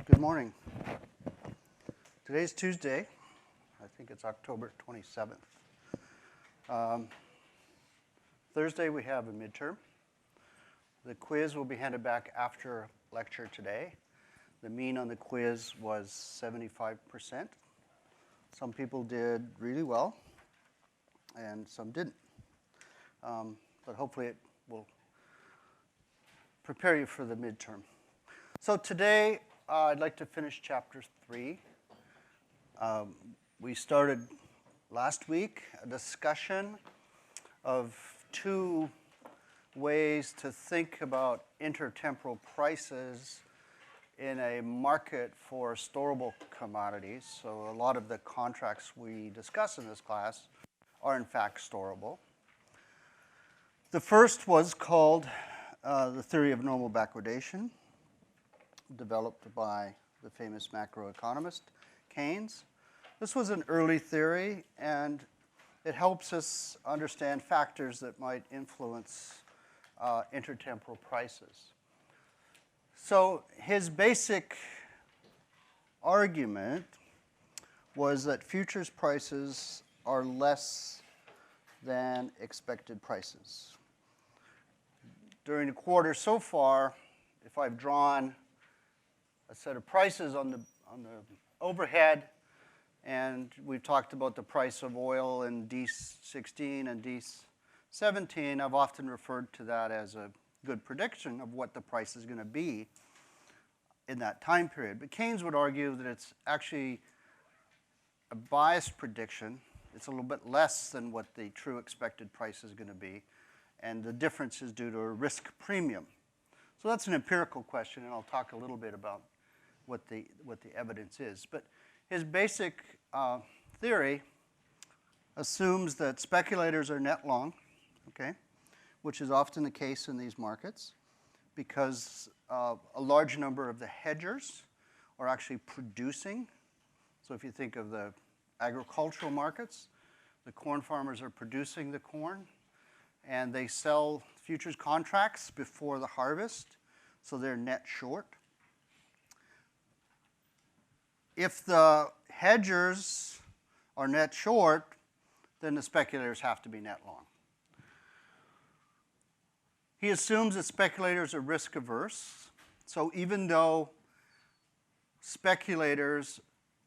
Good morning. Today's Tuesday. I think it's October 27th. Thursday we have a midterm. The quiz will be handed back after lecture today. The mean on the quiz was 75%. Some people did really well, and some didn't. But hopefully it will prepare you for the midterm. So today I'd like to finish chapter 3. We started last week a discussion of two ways to think about intertemporal prices in a market for storable commodities. So a lot of the contracts we discuss in this class are in fact storable. The first was called the theory of normal backwardation, developed by the famous macroeconomist Keynes. This was an early theory, and it helps us understand factors that might influence intertemporal prices. So his basic argument was that futures prices are less than expected prices. During the quarter so far, if I've drawn a set of prices on the overhead, and we've talked about the price of oil in D16 and D17, I've often referred to that as a good prediction of what the price is going to be in that time period. But Keynes would argue that it's actually a biased prediction. It's a little bit less than what the true expected price is going to be, and the difference is due to a risk premium. So that's an empirical question, and I'll talk a little bit about what the evidence is. But his basic theory assumes that speculators are net long, okay, which is often the case in these markets because a large number of the hedgers are actually producing. So if you think of the agricultural markets, the corn farmers are producing the corn, and they sell futures contracts before the harvest, so they're net short. If the hedgers are net short, then the speculators have to be net long. He assumes that speculators are risk averse. So even though speculators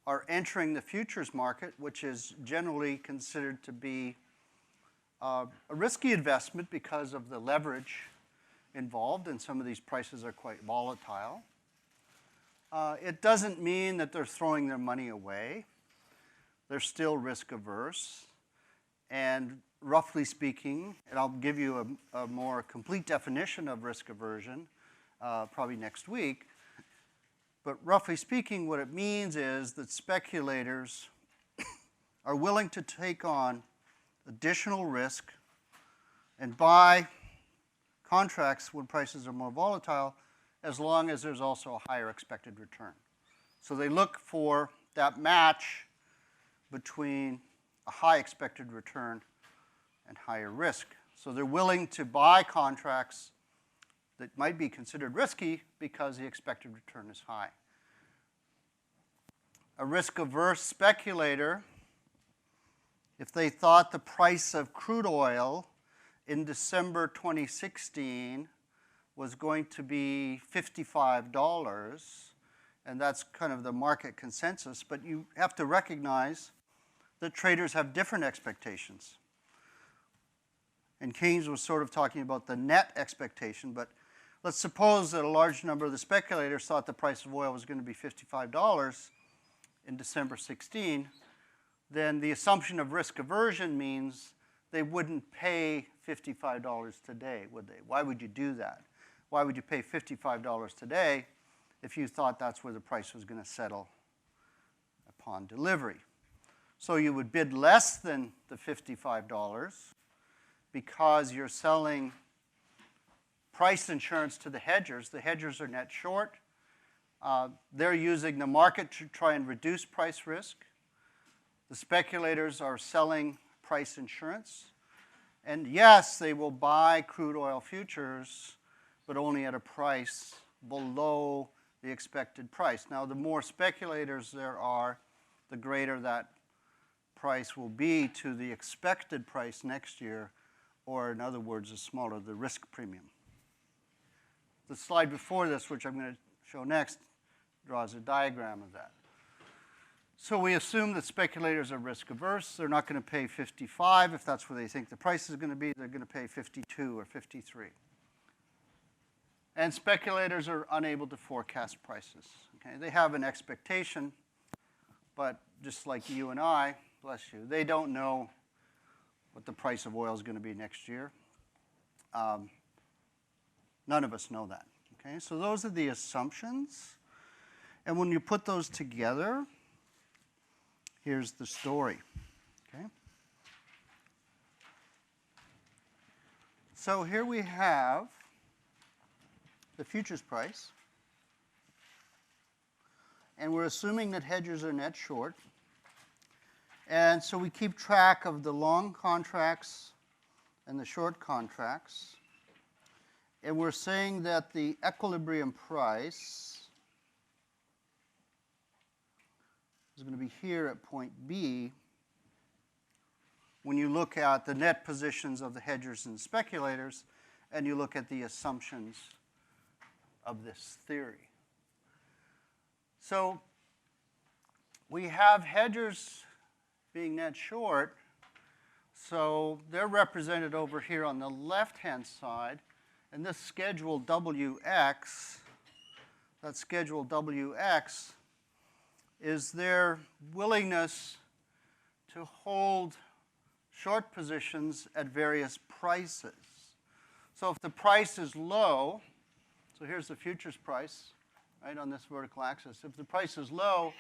are entering the futures market, which is generally considered to be a risky investment because of the leverage involved, and some of these prices are quite volatile, it doesn't mean that they're throwing their money away. They're still risk averse. And roughly speaking, and I'll give you a more complete definition of risk aversion probably next week, but roughly speaking, what it means is that speculators are willing to take on additional risk and buy contracts when prices are more volatile, as long as there's also a higher expected return. So they look for that match between a high expected return and higher risk. So they're willing to buy contracts that might be considered risky because the expected return is high. A risk-averse speculator, if they thought the price of crude oil in December 2016 was going to be $55, and that's kind of the market consensus, but you have to recognize that traders have different expectations. And Keynes was sort of talking about the net expectation, but let's suppose that a large number of the speculators thought the price of oil was going to be $55 in December 16, then the assumption of risk aversion means they wouldn't pay $55 today, would they? Why would you do that? Why would you pay $55 today if you thought that's where the price was going to settle upon delivery? So you would bid less than the $55 because you're selling price insurance to the hedgers. The hedgers are net short. They're using the market to try and reduce price risk. The speculators are selling price insurance. And yes, they will buy crude oil futures, but only at a price below the expected price. Now, the more speculators there are, the greater that price will be to the expected price next year, or in other words, the smaller the risk premium. The slide before this, which I'm going to show next, draws a diagram of that. So we assume that speculators are risk averse. They're not going to pay 55 if that's where they think the price is going to be. They're going to pay 52 or 53. And speculators are unable to forecast prices. Okay? They have an expectation, but just like you and I, bless you, they don't know what the price of oil is going to be next year. None of us know that. Okay? So those are the assumptions. And when you put those together, here's the story. Okay? So here we have the futures price. And we're assuming that hedgers are net short. And so we keep track of the long contracts and the short contracts. And we're saying that the equilibrium price is going to be here at point B when you look at the net positions of the hedgers and speculators, and you look at the assumptions of this theory. So we have hedgers being net short, so they're represented over here on the left-hand side, and this schedule WX, that schedule WX, is their willingness to hold short positions at various prices. So if the price is low, so here's the futures price, right, on this vertical axis. If the price is low,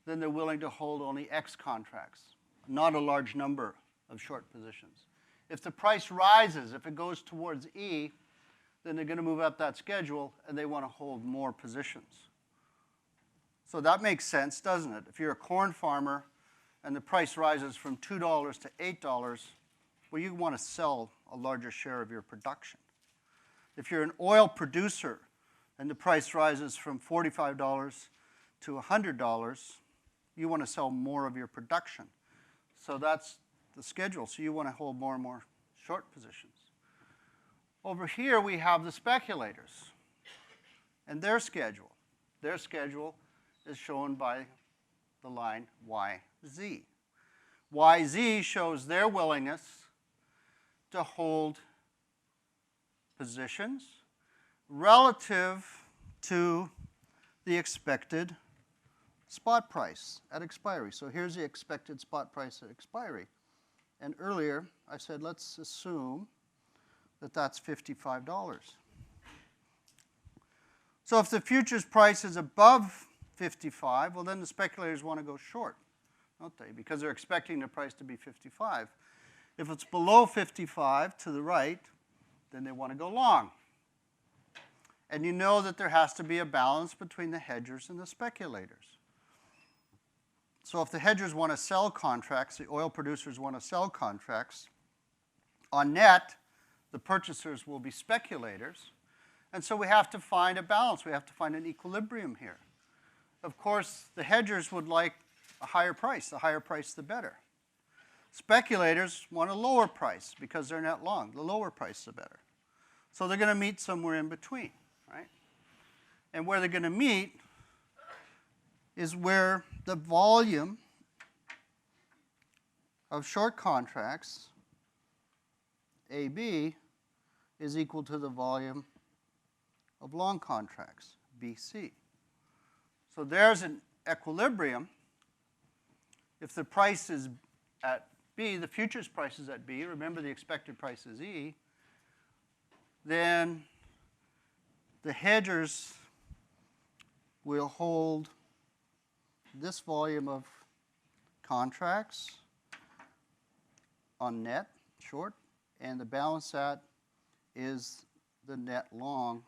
then they're willing to hold only X contracts, not a large number of short positions. If the price rises, if it goes towards E, then they're going to move up that schedule, and they want to hold more positions. So that makes sense, doesn't it? If you're a corn farmer and the price rises from $2 to $8, well, you want to sell a larger share of your production. If you're an oil producer and the price rises from $45 to $100, you want to sell more of your production. So that's the schedule. So you want to hold more and more short positions. Over here, we have the speculators and their schedule. Their schedule is shown by the line YZ. YZ shows their willingness to hold positions relative to the expected spot price at expiry. So here's the expected spot price at expiry. And earlier, I said, let's assume that that's $55. So if the futures price is above 55, well, then the speculators want to go short, don't they? Because they're expecting the price to be 55. If it's below 55 to the right, then they want to go long. And you know that there has to be a balance between the hedgers and the speculators. So if the hedgers want to sell contracts, the oil producers want to sell contracts, on net, the purchasers will be speculators. And so we have to find a balance. We have to find an equilibrium here. Of course, the hedgers would like a higher price. The higher price, the better. Speculators want a lower price because they're net long. The lower price, the better. So they're going to meet somewhere in between, right? And where they're going to meet is where the volume of short contracts, AB, is equal to the volume of long contracts, BC. So there's an equilibrium. If the price is at B, the futures price is at B, remember the expected price is E, then the hedgers will hold this volume of contracts on net, short, and the balance that is the net long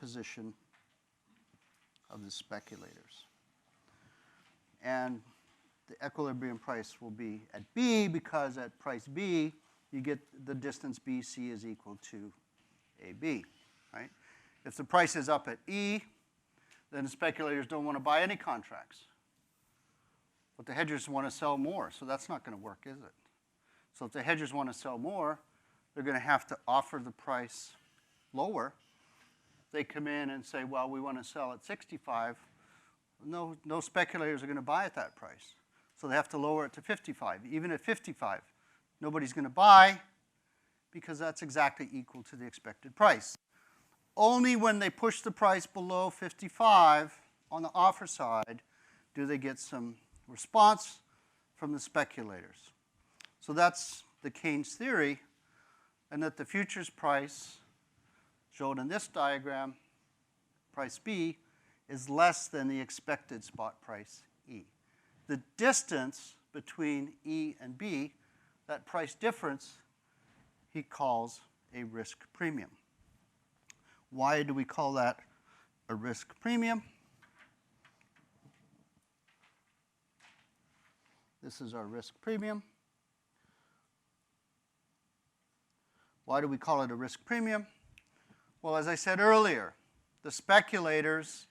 position of the speculators. And the equilibrium price will be at B because at price B, you get the distance BC is equal to AB, right? If the price is up at E, then the speculators don't want to buy any contracts. But the hedgers want to sell more, so that's not going to work, is it? So if the hedgers want to sell more, they're going to have to offer the price lower. They come in and say, well, we want to sell at 65. No speculators are going to buy at that price. So they have to lower it to 55. Even at 55, nobody's going to buy because that's exactly equal to the expected price. Only when they push the price below 55 on the offer side do they get some response from the speculators. So that's the Keynes theory, and that the futures price shown in this diagram, price B, is less than the expected spot price E. The distance between E and B, that price difference, he calls a risk premium. Why do we call that a risk premium? This is our risk premium. Why do we call it a risk premium? Well, as I said earlier, the speculators,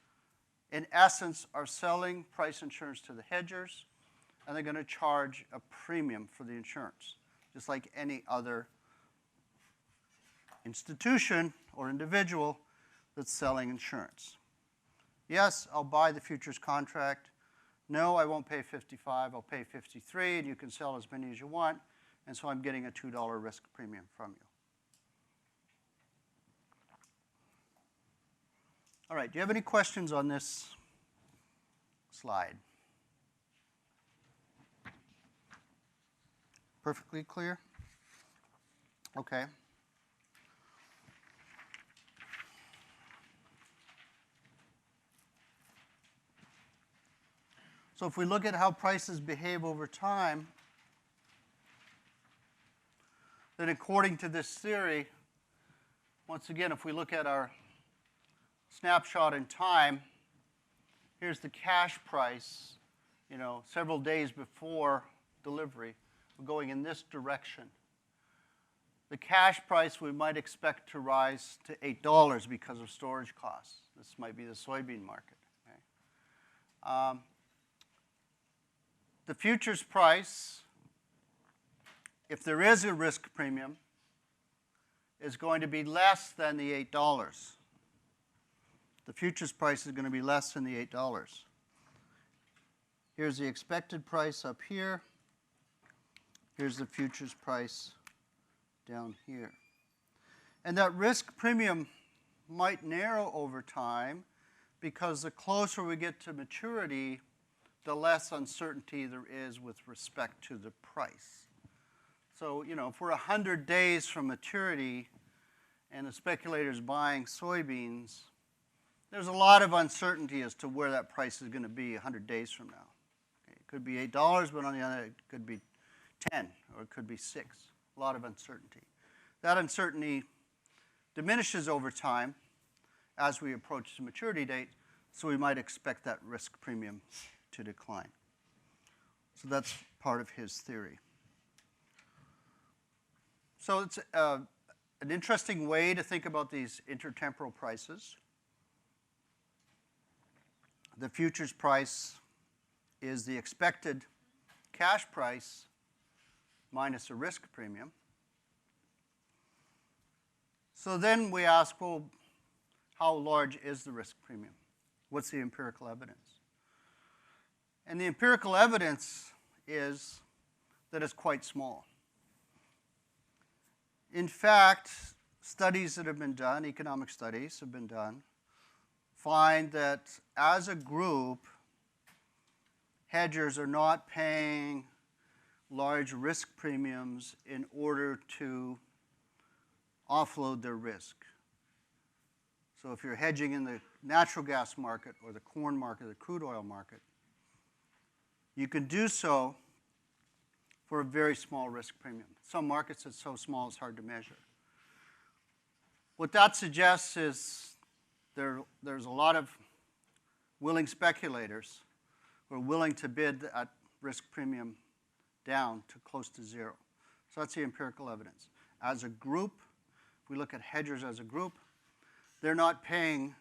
in essence, are selling price insurance to the hedgers, and they're going to charge a premium for the insurance, just like any other institution or individual that's selling insurance. Yes, I'll buy the futures contract. No, I won't pay 55, I'll pay 53, and you can sell as many as you want, and so I'm getting a $2 risk premium from you. All right, do you have any questions on this slide? Perfectly clear? Okay. So if we look at how prices behave over time, then according to this theory, once again, if we look at our snapshot in time, here's the cash price, several days before delivery. We're going in this direction. The cash price we might expect to rise to $8 because of storage costs. This might be the soybean market. Okay? The futures price, if there is a risk premium, is going to be less than the $8. The futures price is going to be less than the $8. Here's the expected price up here. Here's the futures price down here. And that risk premium might narrow over time because the closer we get to maturity, the less uncertainty there is with respect to the price. So, if we're 100 days from maturity and the speculator's buying soybeans, there's a lot of uncertainty as to where that price is going to be 100 days from now. Okay, it could be $8, but on the other hand, it could be 10, or it could be 6. A lot of uncertainty. That uncertainty diminishes over time as we approach the maturity date, so we might expect that risk premium to decline. So that's part of his theory. So it's an interesting way to think about these intertemporal prices. The futures price is the expected cash price minus a risk premium. So then we ask, well, how large is the risk premium? What's the empirical evidence? And the empirical evidence is that it's quite small. In fact, studies that have been done, economic studies have been done, find that as a group, hedgers are not paying large risk premiums in order to offload their risk. So if you're hedging in the natural gas market or the corn market or the crude oil market, you can do so for a very small risk premium. Some markets it's so small it's hard to measure. What that suggests is there's a lot of willing speculators who are willing to bid at risk premium down to close to zero. So that's the empirical evidence. As a group, if we look at hedgers as a group, they're not paying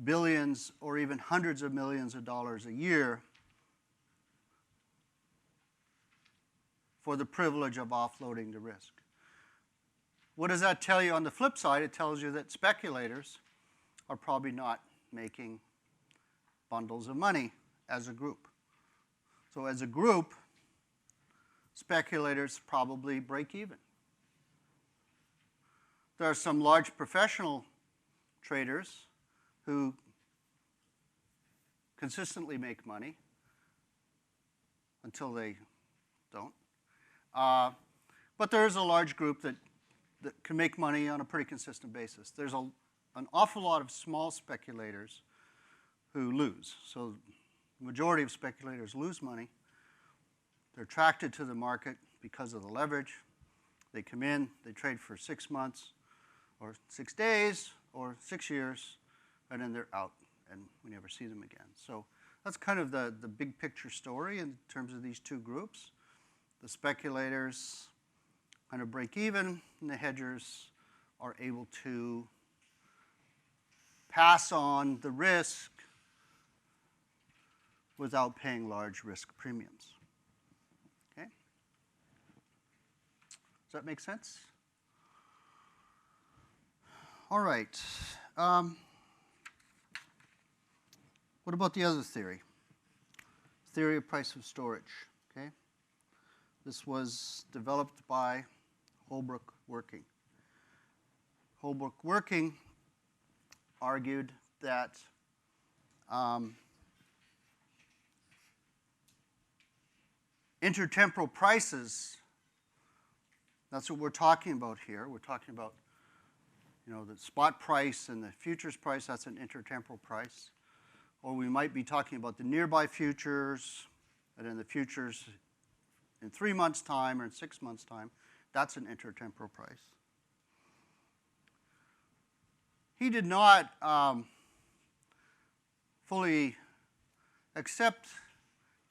billions or even hundreds of millions of dollars a year for the privilege of offloading the risk. What does that tell you on the flip side? It tells you that speculators are probably not making bundles of money as a group. So as a group, speculators probably break even. There are some large professional traders who consistently make money until they don't. But there is a large group that can make money on a pretty consistent basis. There's an awful lot of small speculators who lose. So the majority of speculators lose money. They're attracted to the market because of the leverage. They come in, they trade for 6 months or 6 days or 6 years, and then they're out, and we never see them again. So that's kind of the big picture story in terms of these two groups. The speculators kind of break even, and the hedgers are able to pass on the risk without paying large risk premiums. Okay? Does that make sense? All right. What about the other theory? Theory of price of storage. Okay? This was developed by Holbrook Working. Holbrook Working argued that intertemporal prices, that's what we're talking about here. We're talking about, the spot price and the futures price, that's an intertemporal price. Or we might be talking about the nearby futures, and then the futures in 3 months' time or in 6 months' time. That's an intertemporal price. He did not fully accept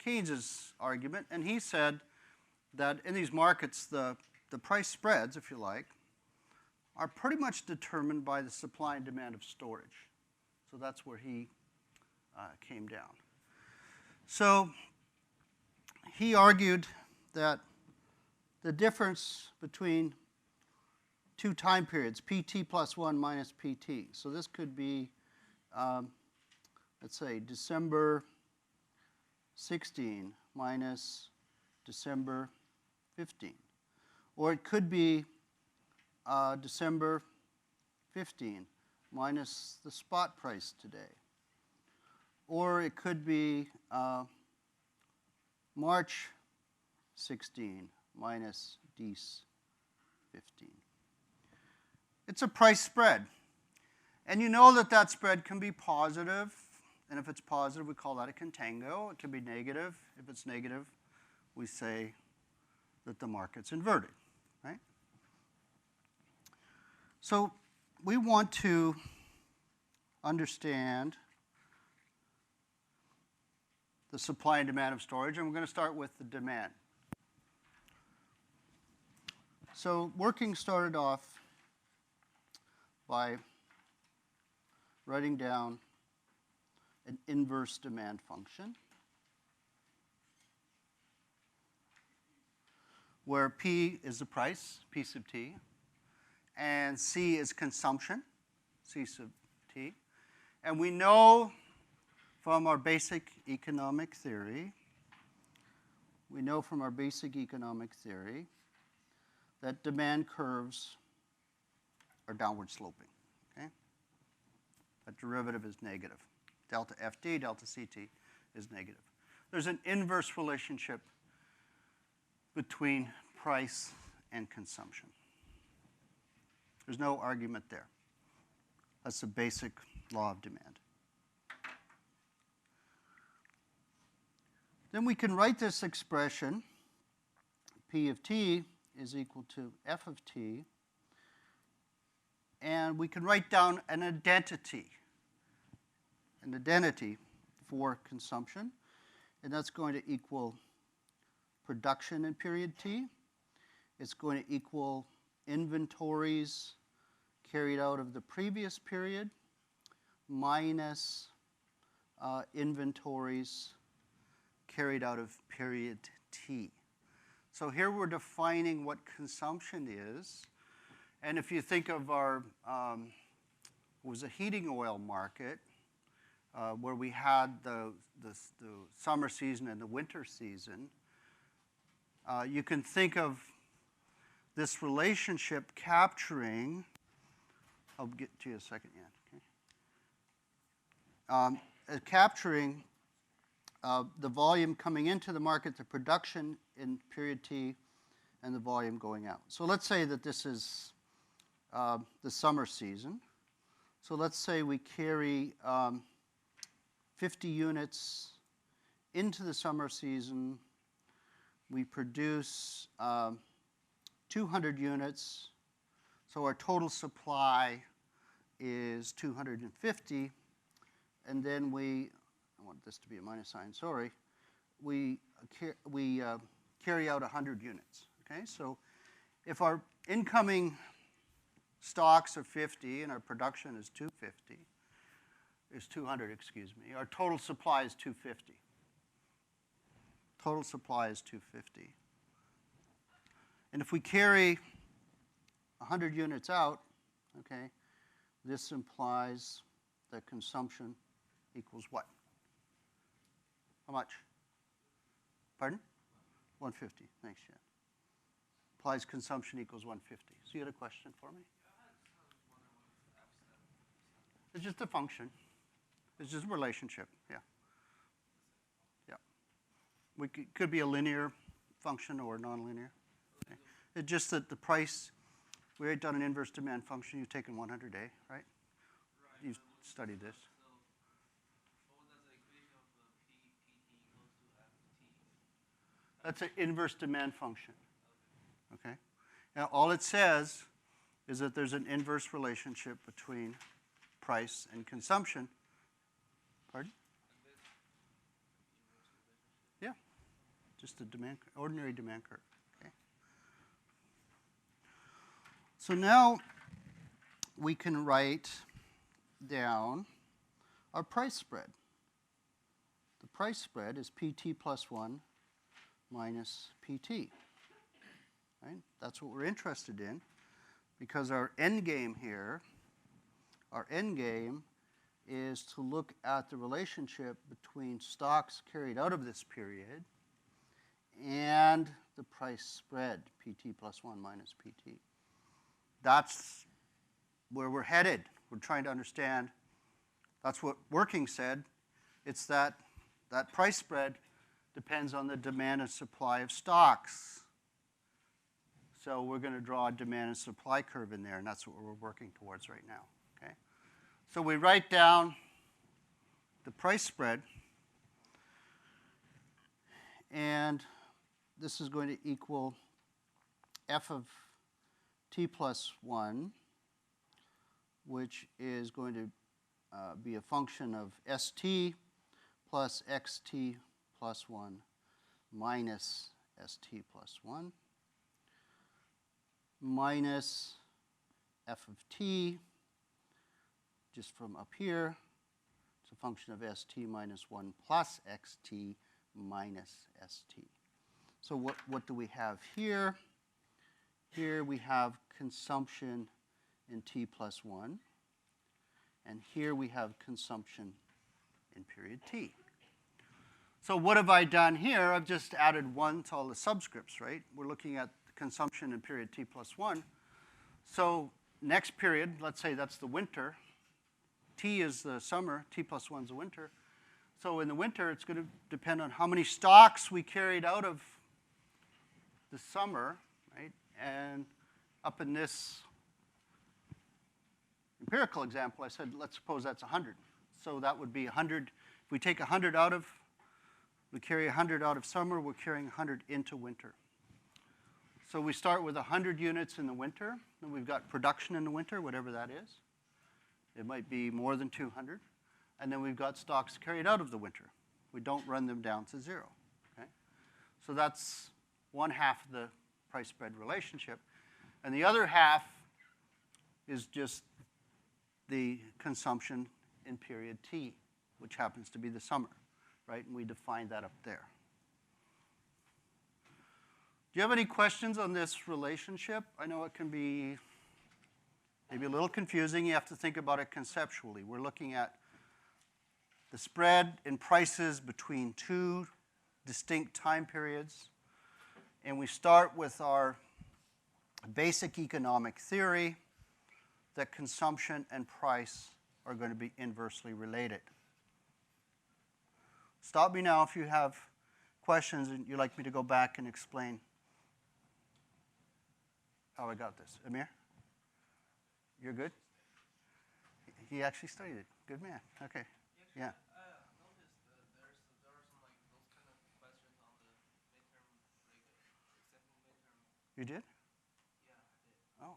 Keynes's argument, and he said that in these markets, the price spreads, if you like, are pretty much determined by the supply and demand of storage. So that's where he came down. So he argued that the difference between two time periods, PT plus 1 minus PT. So this could be, let's say, December 16 minus December 15. Or it could be December 15 minus the spot price today. Or it could be March 16 minus Dec 15. It's a price spread. And you know that that spread can be positive. And if it's positive, we call that a contango. It can be negative. If it's negative, we say that the market's inverted, right? So we want to understand the supply and demand of storage, and we're going to start with the demand. So Working started off by writing down an inverse demand function where P is the price, P sub T, and C is consumption, C sub T. And we know from our basic economic theory, that demand curves are downward sloping, okay? That derivative is negative. Delta FD, delta CT is negative. There's an inverse relationship between price and consumption. There's no argument there. That's the basic law of demand. Then we can write this expression, P of T is equal to F of T, and we can write down an identity for consumption, and that's going to equal production in period T. It's going to equal inventories carried out of the previous period minus inventories carried out of period T. So here we're defining what consumption is. And if you think of our, it was a heating oil market where we had the summer season and the winter season, you can think of this relationship capturing, I'll get to you in a second, Ian. Okay. Capturing the volume coming into the market, the production in period T, and the volume going out. So let's say that this is the summer season. So let's say we carry 50 units into the summer season. We produce 200 units. So our total supply is 250. And then I want this to be a minus sign, sorry. We carry out 100 units, okay? So if our incoming stocks are 50 and our production is 200, excuse me, our total supply is 250. Total supply is 250. And if we carry 100 units out, okay, this implies that consumption equals what? How much? Pardon? 150. Thanks, Jen. Implies consumption equals 150. So you had a question for me? It's just a function. It's just a relationship, yeah. Yeah. Could be a linear function or nonlinear. Okay. It's just that the price, we had done an inverse demand function, you've taken 100A, right? You've studied this. That's an inverse demand function, okay? Now, all it says is that there's an inverse relationship between price and consumption. Pardon? Yeah, just a ordinary demand curve, okay? So now we can write down our price spread. The price spread is PT plus 1 minus PT, right? That's what we're interested in because our end game here, our end game is to look at the relationship between stocks carried out of this period and the price spread, PT plus 1 minus PT. That's where we're headed. We're trying to understand, that's what Working said, it's that price spread depends on the demand and supply of stocks. So we're going to draw a demand and supply curve in there, and that's what we're working towards right now, okay? So we write down the price spread, and this is going to equal f of t plus 1, which is going to be a function of st plus xt plus 1 minus st plus 1 minus f of t, just from up here, it's a function of st minus 1 plus xt minus st. So what do we have here? Here we have consumption in t plus 1, and here we have consumption in period t. So what have I done here? I've just added 1 to all the subscripts, right? We're looking at consumption in period t plus 1. So next period, let's say that's the winter. T is the summer, t plus 1 is the winter. So in the winter, it's going to depend on how many stocks we carried out of the summer, right? And up in this empirical example, I said, let's suppose that's 100. So that would be 100. If we take 100 out of, we carry 100 out of summer, we're carrying 100 into winter. So we start with 100 units in the winter, and we've got production in the winter, whatever that is. It might be more than 200. And then we've got stocks carried out of the winter. We don't run them down to 0, okay? So that's one half of the price spread relationship. And the other half is just the consumption in period T, which happens to be the summer, right? And we define that up there. Do you have any questions on this relationship? I know it can be maybe a little confusing. You have to think about it conceptually. We're looking at the spread in prices between two distinct time periods. And we start with our basic economic theory that consumption and price are going to be inversely related. Stop me now if you have questions and you'd like me to go back and explain how I got this. Amir? You're good? He actually studied it. Good man. Okay. Yeah. Noticed there are some like those kind of questions on the midterm, like accepting midterm. You did? Yeah, I did. Oh.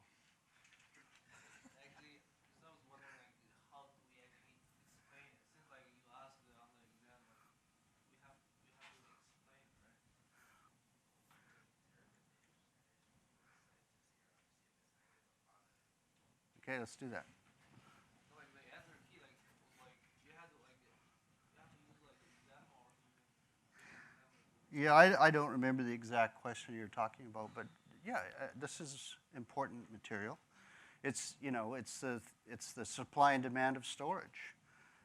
Actually, because I was wondering like how do we actually explain it? Since like you asked on the exam, like we have to explain, right? Okay, let's do that. So like the answer key like was like you have to use like an example or something. Yeah, I don't remember the exact question you're talking about, but yeah, this is important material. It's, you know, it's the supply and demand of storage.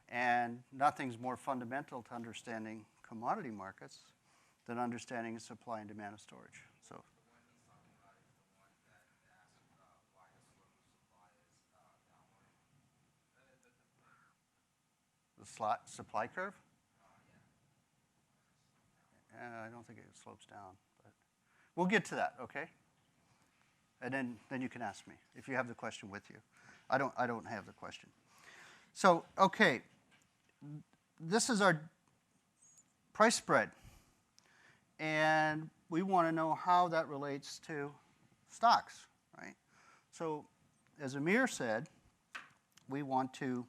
And nothing's more fundamental to understanding commodity markets than understanding the supply and demand of storage. So The one he's talking about is the one that asks why the slope of supply is downward. the supply curve? Yeah. I don't think it slopes down, but we'll get to that, okay? And then you can ask me if you have the question with you. I don't have the question. So, okay, this is our price spread. And we want to know how that relates to stocks, right? So, as Amir said, we want to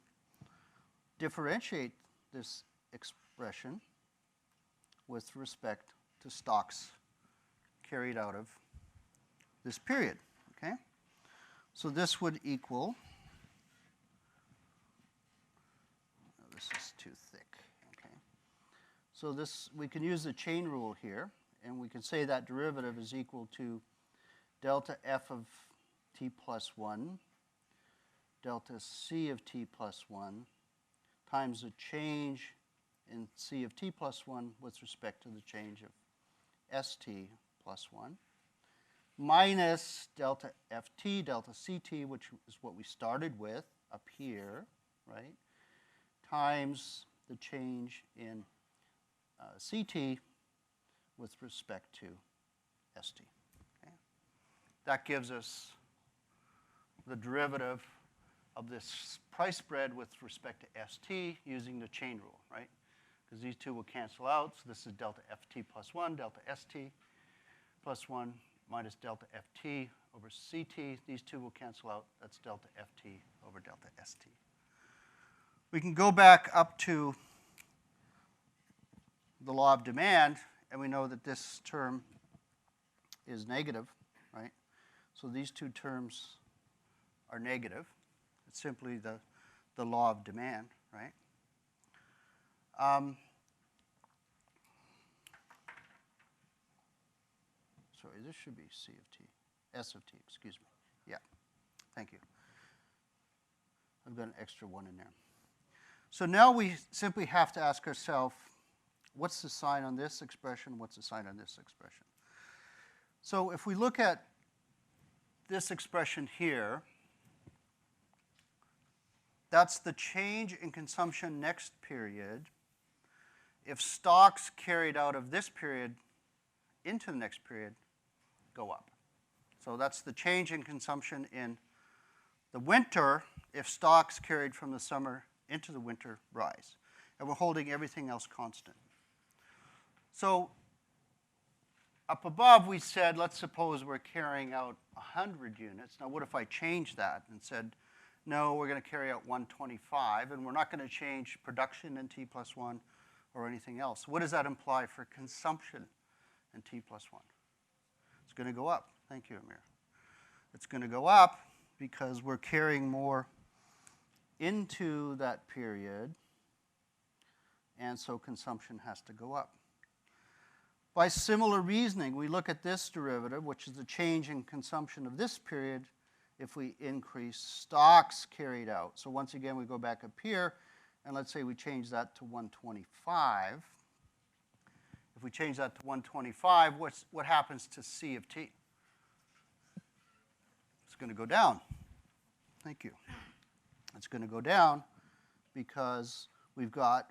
differentiate this expression with respect to stocks carried out of this period, okay? So this would equal, oh, this is too thick, okay? So this, we can use the chain rule here, and we can say that derivative is equal to delta f of t plus 1, delta c of t plus 1, times the change in c of t plus 1 with respect to the change of st plus 1, minus delta ft, delta ct, which is what we started with up here, right, times the change in ct with respect to st. Okay? That gives us the derivative of this price spread with respect to st using the chain rule, right? Because these two will cancel out. So this is delta ft plus 1, delta st plus 1 minus delta ft over ct. These two will cancel out. That's delta ft over delta st. We can go back up to the law of demand, and we know that this term is negative, right? So these two terms are negative. It's simply the law of demand, right? Sorry, this should be C of t, S of t, excuse me. Yeah, thank you. I've got an extra one in there. So now we simply have to ask ourselves, what's the sign on this expression? What's the sign on this expression? So if we look at this expression here, that's the change in consumption next period if stocks carried out of this period into the next period go up. So that's the change in consumption in the winter if stocks carried from the summer into the winter rise. And we're holding everything else constant. So up above we said, let's suppose we're carrying out 100 units. Now what if I change that and said, no, we're going to carry out 125, and we're not going to change production in T plus 1 or anything else. What does that imply for consumption in T plus 1? It's going to go up. Thank you, Amir. It's going to go up because we're carrying more into that period, and so consumption has to go up. By similar reasoning, we look at this derivative, which is the change in consumption of this period if we increase stocks carried out. So once again, we go back up here, and let's say we change that to 125. If we change that to 125, what happens to C of t? It's going to go down. Thank you. It's going to go down because we've got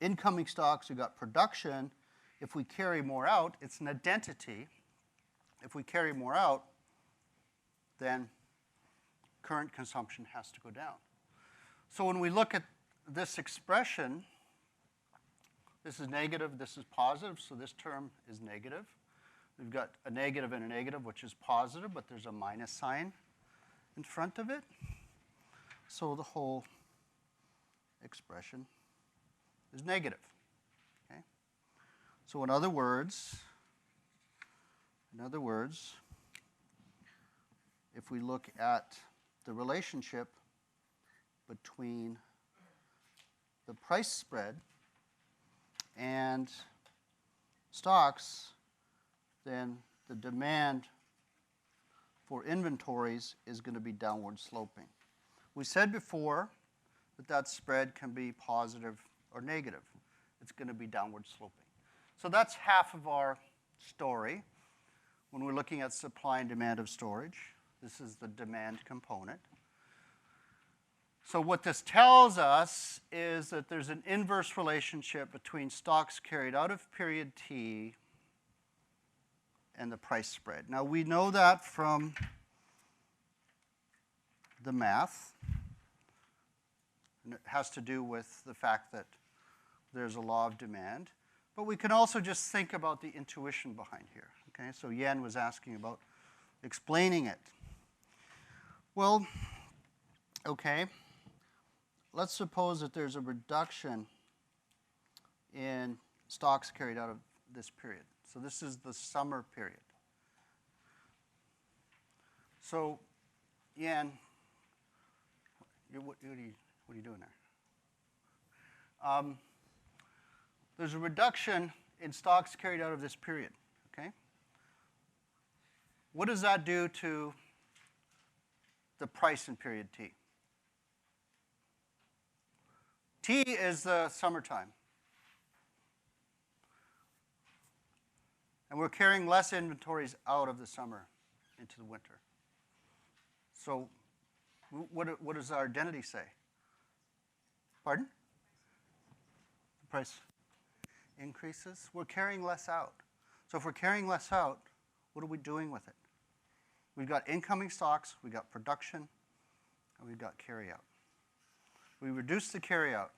incoming stocks, we've got production. If we carry more out, it's an identity. If we carry more out, then current consumption has to go down. So when we look at this expression, this is negative, this is positive, so this term is negative. We've got a negative and a negative, which is positive, but there's a minus sign in front of it. So the whole expression is negative. Okay? So in other words, if we look at the relationship between the price spread and stocks, then the demand for inventories is going to be downward sloping. We said before that that spread can be positive or negative. It's going to be downward sloping. So that's half of our story when we're looking at supply and demand of storage. This is the demand component. So what this tells us is that there's an inverse relationship between stocks carried out of period T and the price spread. Now we know that from the math, and it has to do with the fact that there's a law of demand. But we can also just think about the intuition behind here. Okay, so Yen was asking about explaining it. Well, okay, let's suppose that there's a reduction in stocks carried out of this period. So this is the summer period. So, Yen, what are you doing there? There's a reduction in stocks carried out of this period, okay? What does that do to the price in period T? T is the summertime. And we're carrying less inventories out of the summer into the winter. So what does our identity say? Pardon? The price increases. We're carrying less out. So if we're carrying less out, what are we doing with it? We've got incoming stocks, we've got production, and we've got carryout. We reduce the carryout.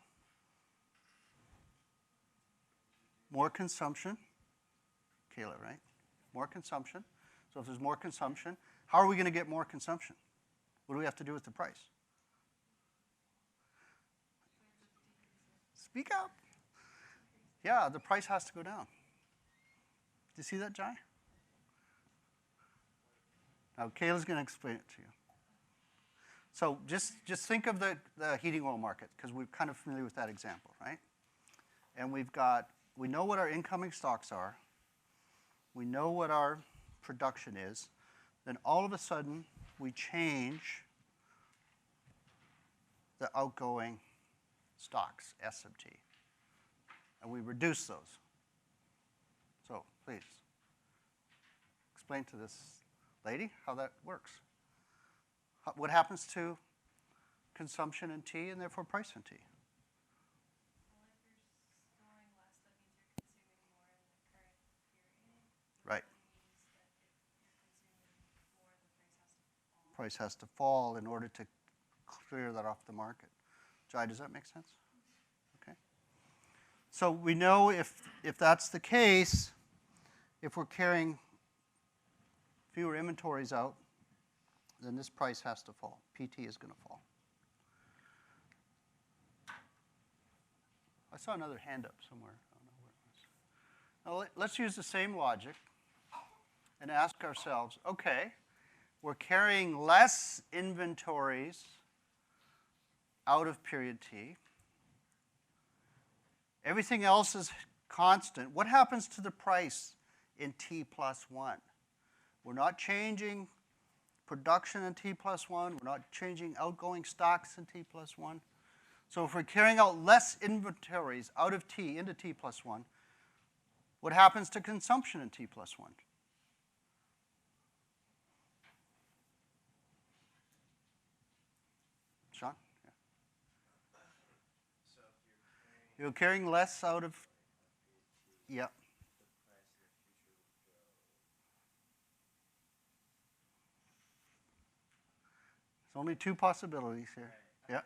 More consumption. Kayla, right? More consumption. So if there's more consumption, how are we going to get more consumption? What do we have to do with the price? Speak up. Yeah, the price has to go down. Do you see that, Jai? Now, Kayla's going to explain it to you. So just think of the heating oil market, because we're kind of familiar with that example, right? And we know what our incoming stocks are. We know what our production is. Then all of a sudden, we change the outgoing stocks, S of T. And we reduce those. So please, explain to this lady how that works. What happens to consumption in T and therefore price in T? Well, if you're storing less, that means you're consuming more in the current period. Right. That means that if you're consuming more, the Price has to fall in order to clear that off the market. Jai, does that make sense? Okay. So we know if that's the case, if we're carrying fewer inventories out, then this price has to fall. PT is going to fall. I saw another hand up somewhere. I don't know where it was. Now let's use the same logic and ask ourselves, okay, we're carrying less inventories out of period T. Everything else is constant. What happens to the price in T plus 1? We're not changing production in T plus 1. We're not changing outgoing stocks in T plus 1. So if we're carrying out less inventories out of T into T plus 1, what happens to consumption in T plus 1? Sean? Yeah. So if You're carrying less out of, yeah. There's only two possibilities here. Yeah.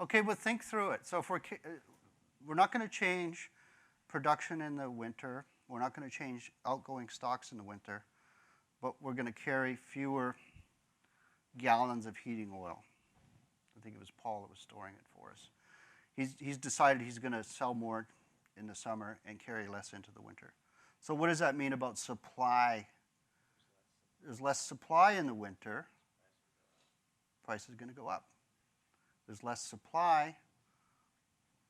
Okay, but think through it. So if we're not going to change production in the winter. We're not going to change outgoing stocks in the winter, but we're going to carry fewer gallons of heating oil. I think it was Paul that was storing it for us. He's decided he's going to sell more in the summer and carry less into the winter. So what does that mean about supply? There's less supply in the winter. Price is going to go up. There's less supply.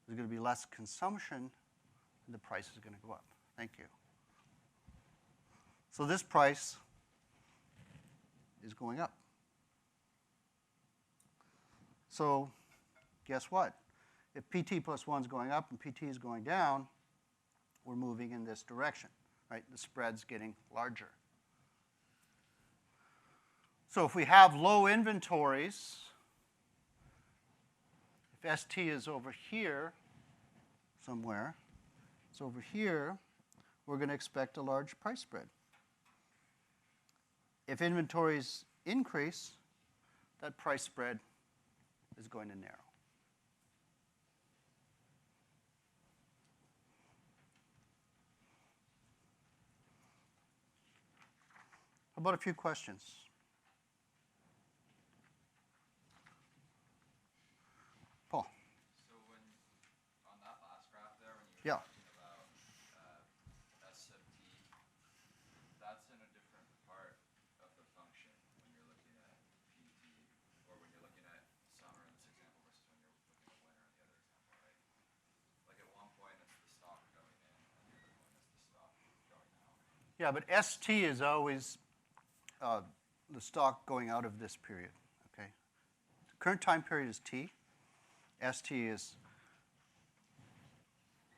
There's going to be less consumption, and the price is going to go up. Thank you. So this price is going up. So guess what? If PT plus 1 is going up and PT is going down, we're moving in this direction, right? The spread's getting larger. So if we have low inventories, if ST is over here somewhere, it's over here, we're going to expect a large price spread. If inventories increase, that price spread is going to narrow. How about a few questions? Paul. So when on that last graph there, when you were Yeah. talking about S sub t, that's in a different part of the function when you're looking at pt, or when you're looking at summer in this example versus when you're looking at winter in the other example, right? Like at one point it's the stock going in, and the other point it's the stock going out. Yeah, but ST is always the stock going out of this period, okay? The current time period is T. ST is,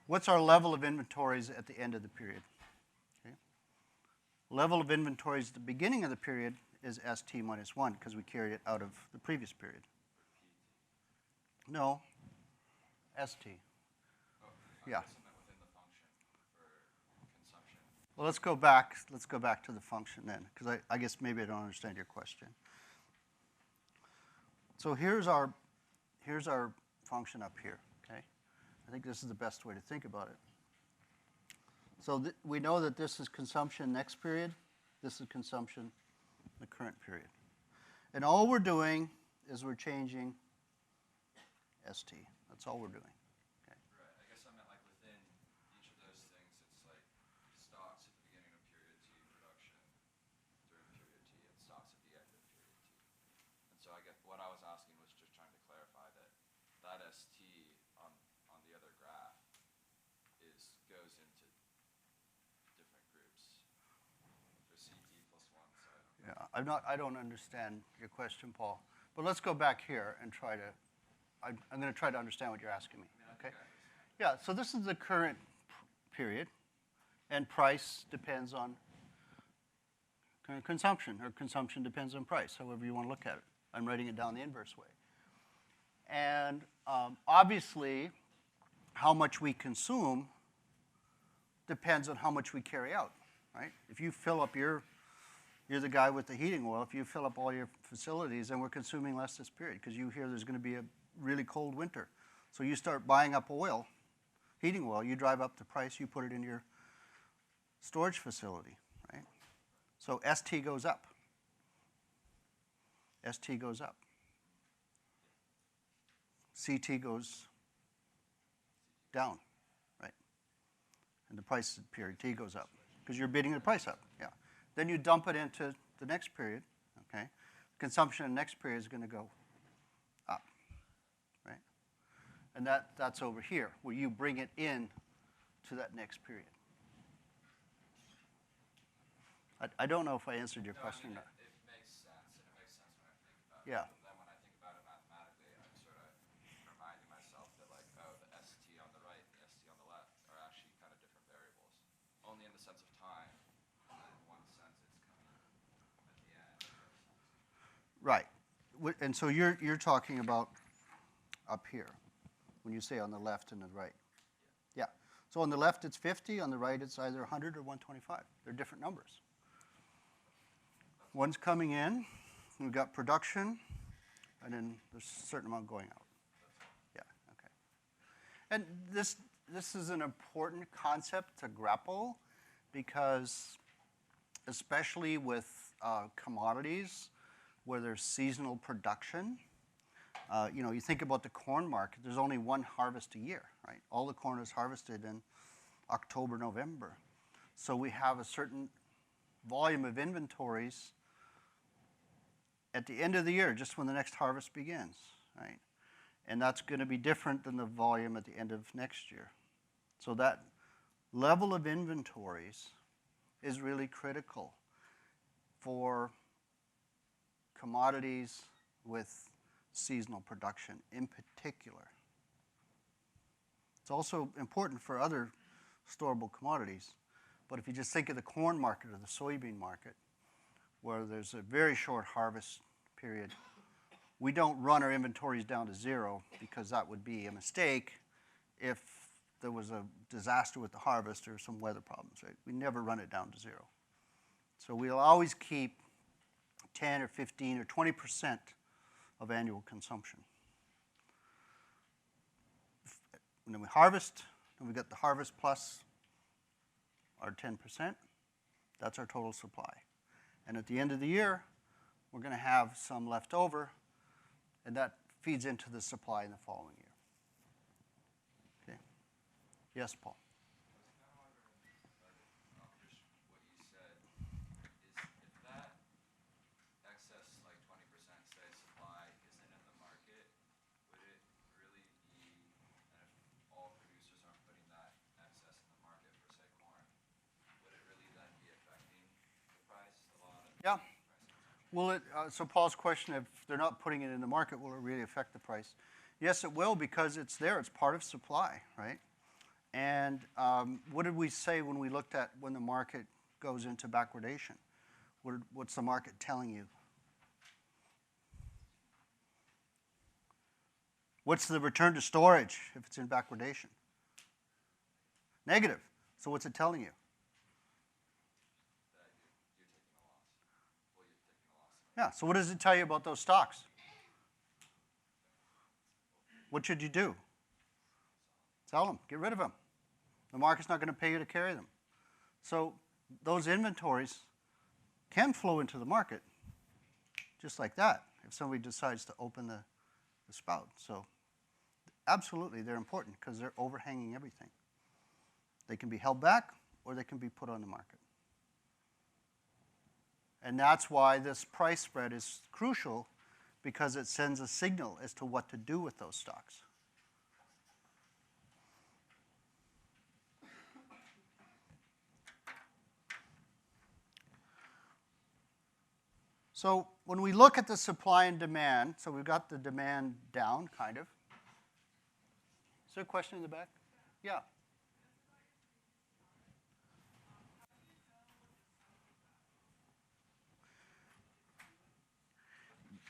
what's our level of inventories at the end of the period? Okay? Level of inventories at the beginning of the period is ST minus 1 because we carried it out of the previous period. No, ST. Oh, Yeah. I guess I meant within the function for consumption. Well, let's go back. Let's go back to the function then, because I guess maybe I don't understand your question. So here's our function up here. Okay, I think this is the best way to think about it. So we know that this is consumption next period. This is consumption the current period, and all we're doing is we're changing ST. That's all we're doing. Right. I guess I meant like within each of those things, it's like stocks at the beginning of period T, production during period T, and stocks at the end of period T. And so I guess what I was asking was just trying to clarify that ST on the other graph goes into different groups. There's CT plus 1, so I don't know. Yeah, I don't understand your question, Paul. But let's go back here and try to. I'm going to try to understand what you're asking me. Okay. Yeah. So this is the current period, and price depends on current consumption, or consumption depends on price. However you want to look at it. I'm writing it down the inverse way. And obviously, how much we consume depends on how much we carry out, right? If you fill up you're the guy with the heating oil. If you fill up all your facilities, then we're consuming less this period because you hear there's going to be a really cold winter. So you start buying up oil, heating oil, you drive up the price, you put it in your storage facility, right? So ST goes up. ST goes up. CT goes down, right? And the price of period T goes up because you're bidding the price up, yeah. Then you dump it into the next period, okay? Consumption in the next period is going to go up, right? And that's over here, where you bring it in to that next period. I don't know if I answered your question or not. It makes sense, and it makes sense when I think about it. Yeah. But then when I think about it mathematically, I'm sort of reminding myself that, like, oh, the ST on the right and the ST on the left are actually kind of different variables, only in the sense of time. And in one sense, it's coming at the end. Right. And so you're talking about up here when you say on the left and the right. Yeah. So on the left it's 50, on the right it's either 100 or 125. They're different numbers. One's coming in, we've got production, and then there's a certain amount going out. Yeah, okay. And this is an important concept to grapple because especially with commodities where there's seasonal production, you think about the corn market, there's only one harvest a year, right? All the corn is harvested in October, November. So we have a certain volume of inventories at the end of the year, just when the next harvest begins, right? And that's going to be different than the volume at the end of next year. So that level of inventories is really critical for commodities with seasonal production in particular. It's also important for other storable commodities. But if you just think of the corn market or the soybean market, where there's a very short harvest period, we don't run our inventories down to zero because that would be a mistake if there was a disaster with the harvest or some weather problems, right? We never run it down to zero. So we'll always keep 10 or 15 or 20% of annual consumption. And then we harvest, and we get the harvest plus our 10%. That's our total supply. And at the end of the year, we're going to have some left over, and that feeds into the supply in the following year. Okay. Yes, Paul? Yeah. Will it, so Paul's question, if they're not putting it in the market, will it really affect the price? Yes, it will, because it's there. It's part of supply, right? And what did we say when we looked at when the market goes into backwardation? What's the market telling you? What's the return to storage if it's in backwardation? Negative. So what's it telling you? Yeah, so what does it tell you about those stocks? What should you do? Sell them. Get rid of them. The market's not going to pay you to carry them. So those inventories can flow into the market just like that if somebody decides to open the spout. So absolutely, they're important because they're overhanging everything. They can be held back or they can be put on the market. And that's why this price spread is crucial, because it sends a signal as to what to do with those stocks. So when we look at the supply and demand, so we've got the demand down, kind of. Is there a question in the back? Yeah.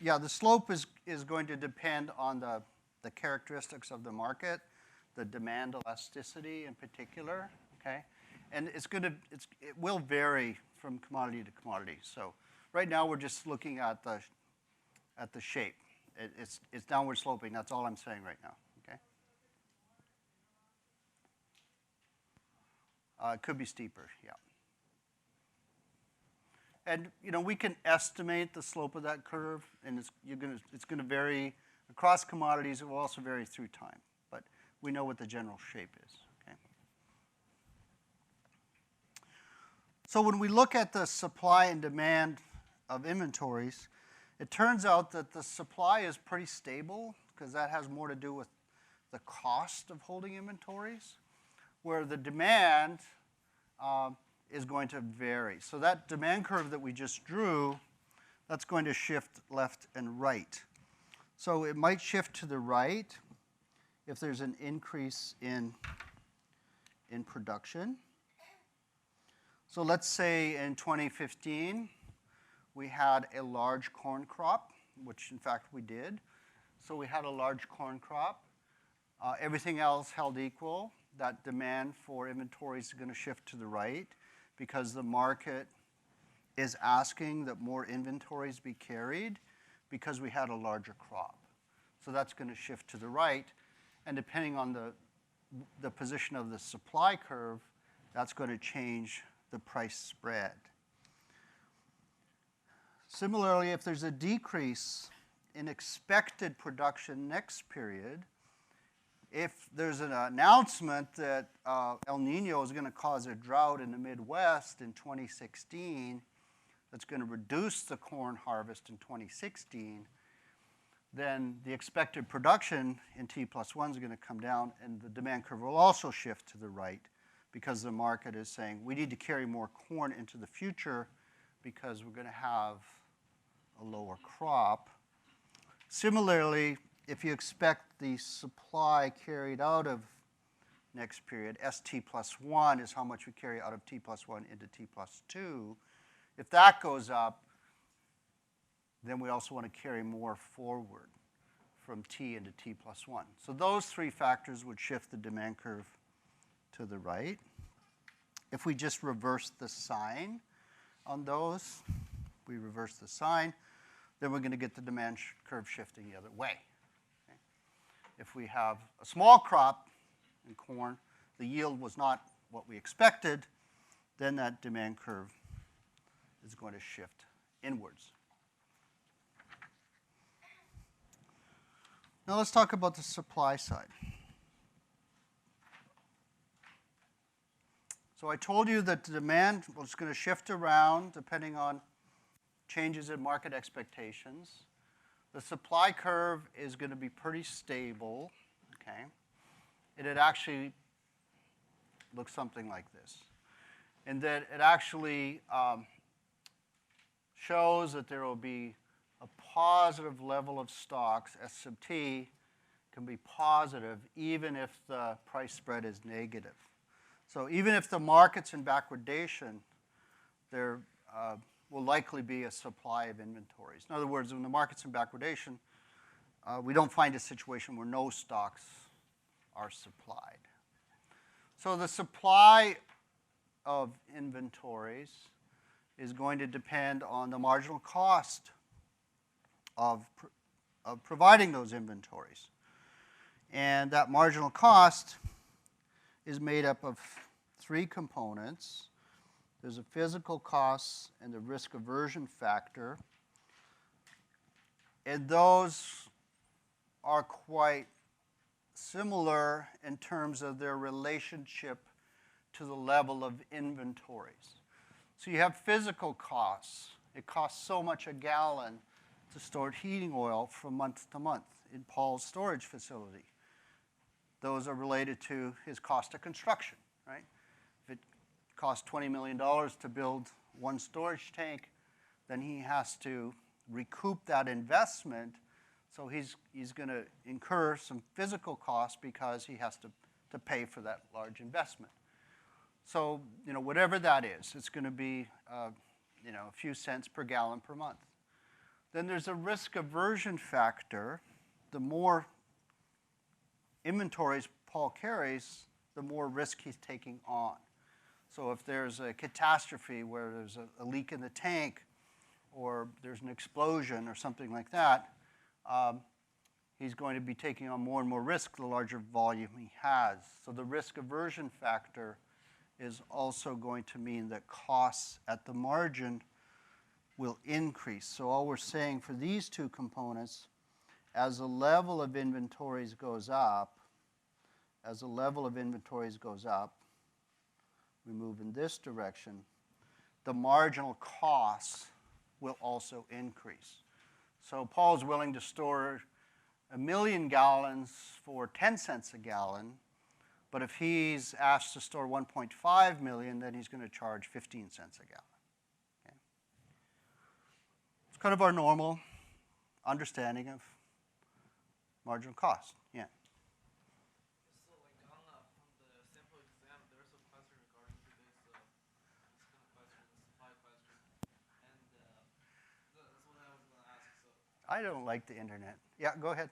Yeah, the slope is going to depend on the characteristics of the market, the demand elasticity in particular, okay? And it will vary from commodity to commodity. So right now we're just looking at the shape. It's downward sloping. That's all I'm saying right now, okay? It could be steeper, yeah. And we can estimate the slope of that curve, and it's going to vary across commodities. It will also vary through time, but we know what the general shape is. Okay. So when we look at the supply and demand of inventories, it turns out that the supply is pretty stable because that has more to do with the cost of holding inventories, where the demand is going to vary. So that demand curve that we just drew, that's going to shift left and right. So it might shift to the right if there's an increase in production. So let's say in 2015, we had a large corn crop, which in fact we did. So we had a large corn crop. Everything else held equal. That demand for inventories is going to shift to the right because the market is asking that more inventories be carried because we had a larger crop. So that's going to shift to the right. And depending on the position of the supply curve, that's going to change the price spread. Similarly, if there's a decrease in expected production next period, if there's an announcement that El Nino is going to cause a drought in the Midwest in 2016 that's going to reduce the corn harvest in 2016, then the expected production in T+1 is going to come down, and the demand curve will also shift to the right because the market is saying we need to carry more corn into the future because we're going to have a lower crop. Similarly, if you expect the supply carried out of next period, ST+1 is how much we carry out of T+1 into T+2. If that goes up, then we also want to carry more forward from T into T+1. So those three factors would shift the demand curve to the right. If we just reverse the sign on those, we reverse the sign, then we're going to get the demand curve shifting the other way. Okay? If we have a small crop in corn, the yield was not what we expected, then that demand curve is going to shift inwards. Now let's talk about the supply side. So I told you that the demand was going to shift around depending on changes in market expectations. The supply curve is going to be pretty stable, okay? And it actually looks something like this. And that it actually shows that there will be a positive level of stocks, S sub T, can be positive even if the price spread is negative. So even if the market's in backwardation, there will likely be a supply of inventories. In other words, when the market's in backwardation, we don't find a situation where no stocks are supplied. So the supply of inventories is going to depend on the marginal cost of providing those inventories. And that marginal cost is made up of three components. There's a physical cost and the risk aversion factor. And those are quite similar in terms of their relationship to the level of inventories. So you have physical costs. It costs so much a gallon to store heating oil from month to month in Paul's storage facility. Those are related to his cost of construction, right? If it costs $20 million to build one storage tank, then he has to recoup that investment. So he's going to incur some physical costs because he has to pay for that large investment. So, whatever that is, it's going to be, a few cents per gallon per month. Then there's a risk aversion factor. The more inventories Paul carries, the more risk he's taking on. So if there's a catastrophe where there's a leak in the tank or there's an explosion or something like that, he's going to be taking on more and more risk the larger volume he has. So the risk aversion factor is also going to mean that costs at the margin will increase. So all we're saying for these two components, as the level of inventories goes up, we move in this direction, the marginal costs will also increase. So Paul's willing to store 1 million gallons for 10 cents a gallon, but if he's asked to store 1.5 million, then he's going to charge 15 cents a gallon. Okay? It's kind of our normal understanding of marginal cost. Yeah. So like on from the sample exam, there's a question regarding to this kind of question, the supply question, and that's what I was going to ask. So I don't like the internet. Yeah, go ahead.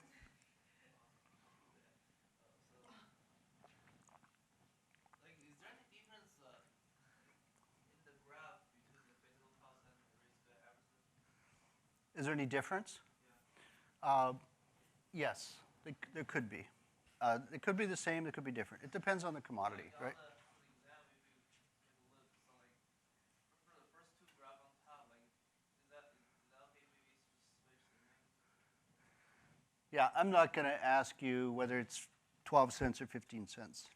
like, is there any difference in the graph between the physical cost and the risk averages? Is there any difference? Yeah. Yes, there could be. It could be the same, it could be different. It depends on the commodity, Like right? on the exam, if you take a look, so like for the first two graph on top, like is that okay? Maybe just switch the name. Yeah, I'm not going to ask you whether it's 12 cents or 15 cents.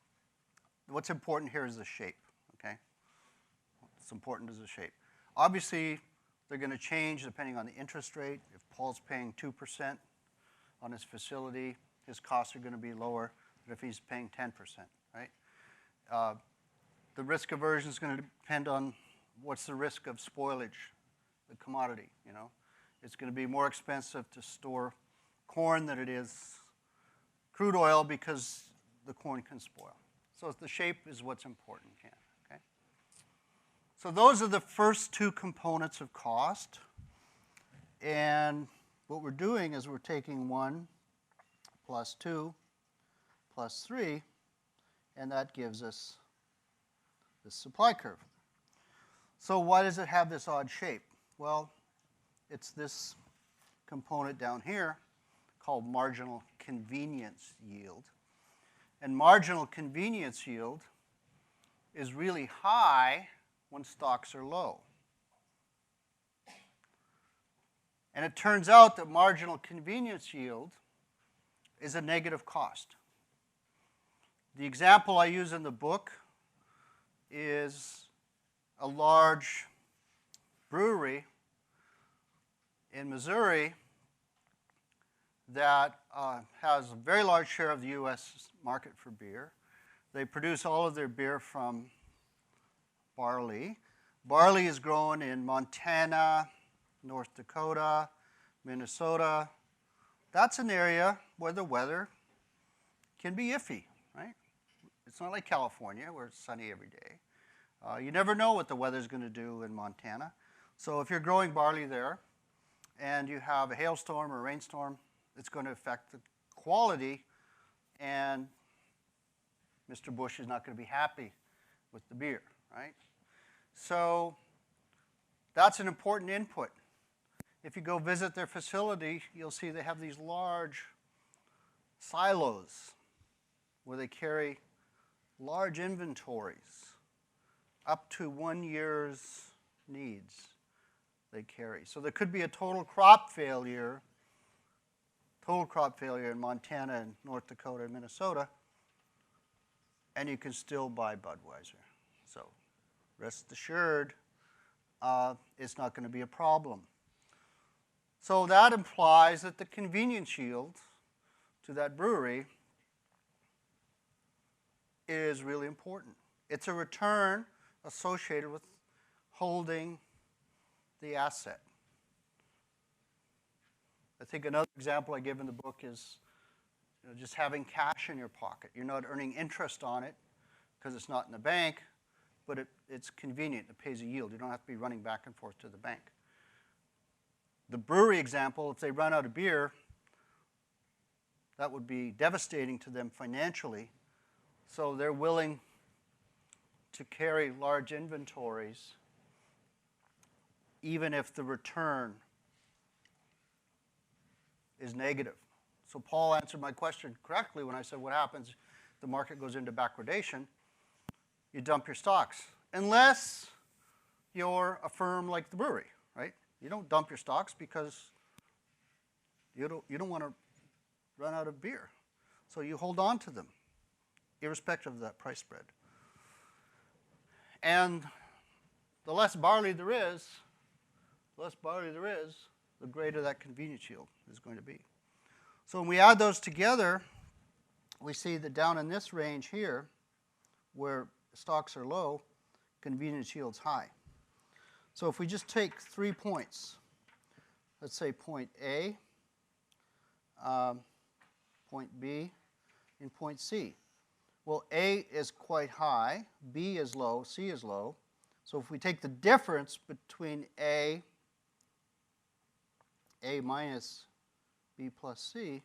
What's important here is the shape, okay? What's important is the shape. Obviously, they're going to change depending on the interest rate. If Paul's paying 2% on his facility, his costs are going to be lower than if he's paying 10%, right? The risk aversion is going to depend on what's the risk of spoilage, the commodity, you know? It's going to be more expensive to store corn than it is crude oil because the corn can spoil. So the shape is what's important, okay? So those are the first two components of cost. And what we're doing is we're taking 1 plus 2 plus 3, and that gives us the supply curve. So why does it have this odd shape? Well, it's this component down here called marginal convenience yield. And marginal convenience yield is really high when stocks are low. And it turns out that marginal convenience yield is a negative cost. The example I use in the book is a large brewery in Missouri that has a very large share of the U.S. market for beer. They produce all of their beer from barley. Barley is grown in Montana, North Dakota, Minnesota. That's an area where the weather can be iffy, right? It's not like California where it's sunny every day. You never know what the weather's going to do in Montana. So if you're growing barley there and you have a hailstorm or a rainstorm, it's going to affect the quality, and Mr. Bush is not going to be happy with the beer, right? So that's an important input. If you go visit their facility, you'll see they have these large silos where they carry large inventories, up to 1 year's needs they carry. So there could be a total crop failure in Montana and North Dakota and Minnesota, and you can still buy Budweiser. So rest assured, it's not going to be a problem. So that implies that the convenience yield to that brewery is really important. It's a return associated with holding the asset. I think another example I give in the book is just having cash in your pocket. You're not earning interest on it because it's not in the bank, but it's convenient. It pays a yield. You don't have to be running back and forth to the bank. The brewery example, if they run out of beer, that would be devastating to them financially. So they're willing to carry large inventories even if the return is negative. So Paul answered my question correctly when I said what happens if the market goes into backwardation. You dump your stocks, unless you're a firm like the brewery, right? You don't dump your stocks because you don't want to run out of beer. So you hold on to them, irrespective of that price spread. And the less barley there is, the less barley there is, the greater that convenience yield is going to be. So when we add those together, we see that down in this range here, where stocks are low, convenience yield's high. So if we just take 3 points, let's say point A, point B, and point C. Well, A is quite high, B is low, C is low. So if we take the difference between A minus B plus C,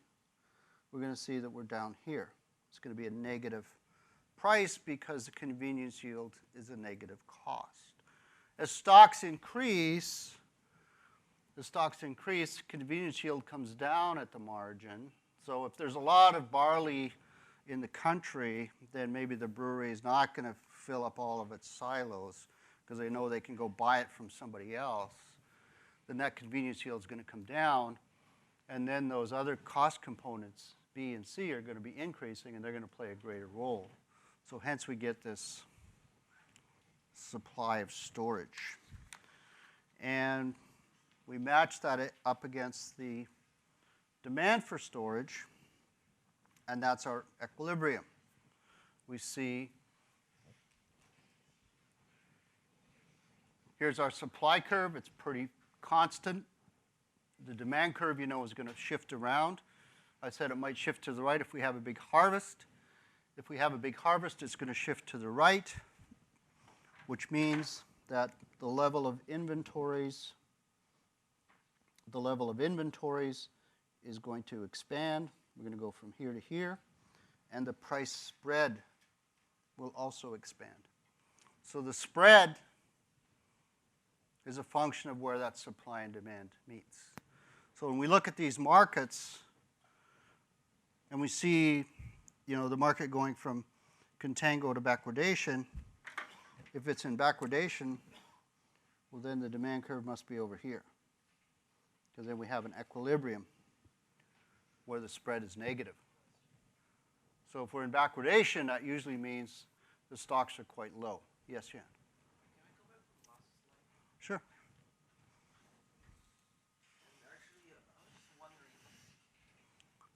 we're going to see that we're down here. It's going to be a negative price because the convenience yield is a negative cost. As stocks increase, convenience yield comes down at the margin. So if there's a lot of barley in the country, then maybe the brewery is not going to fill up all of its silos because they know they can go buy it from somebody else. Then that convenience yield is going to come down, and then those other cost components, B and C, are going to be increasing, and they're going to play a greater role. So hence we get this supply of storage. And we match that up against the demand for storage, and that's our equilibrium. We see here's our supply curve. It's pretty constant. The demand curve, you know, is going to shift around. I said it might shift to the right if we have a big harvest. If we have a big harvest, it's going to shift to the right, which means that the level of inventories is going to expand. We're going to go from here to here, and the price spread will also expand. So the spread is a function of where that supply and demand meets. So when we look at these markets, and we see, you know, the market going from contango to backwardation, if it's in backwardation, well, then the demand curve must be over here, because then we have an equilibrium where the spread is negative. So if we're in backwardation, that usually means the stocks are quite low. Yes, Jan? Can we go back to the last slide? Sure. And actually, I was just wondering, like, how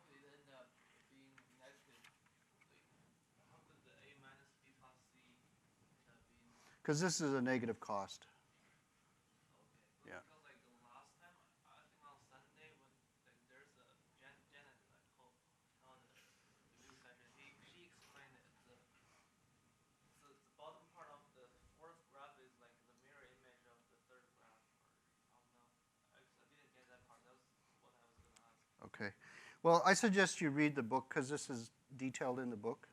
could it end up being negative? Like, how could the A minus B plus C end up being? Because this is a negative cost. Okay. Yeah. Because like the last time, I think on Sunday when like there's a Janet like held the review session, she explained it. The bottom part of the fourth graph is like the mirror image of the third graph. Or I don't know. I didn't get that part. That was what I was going to ask. Okay. Well, I suggest you read the book because this is detailed in the book.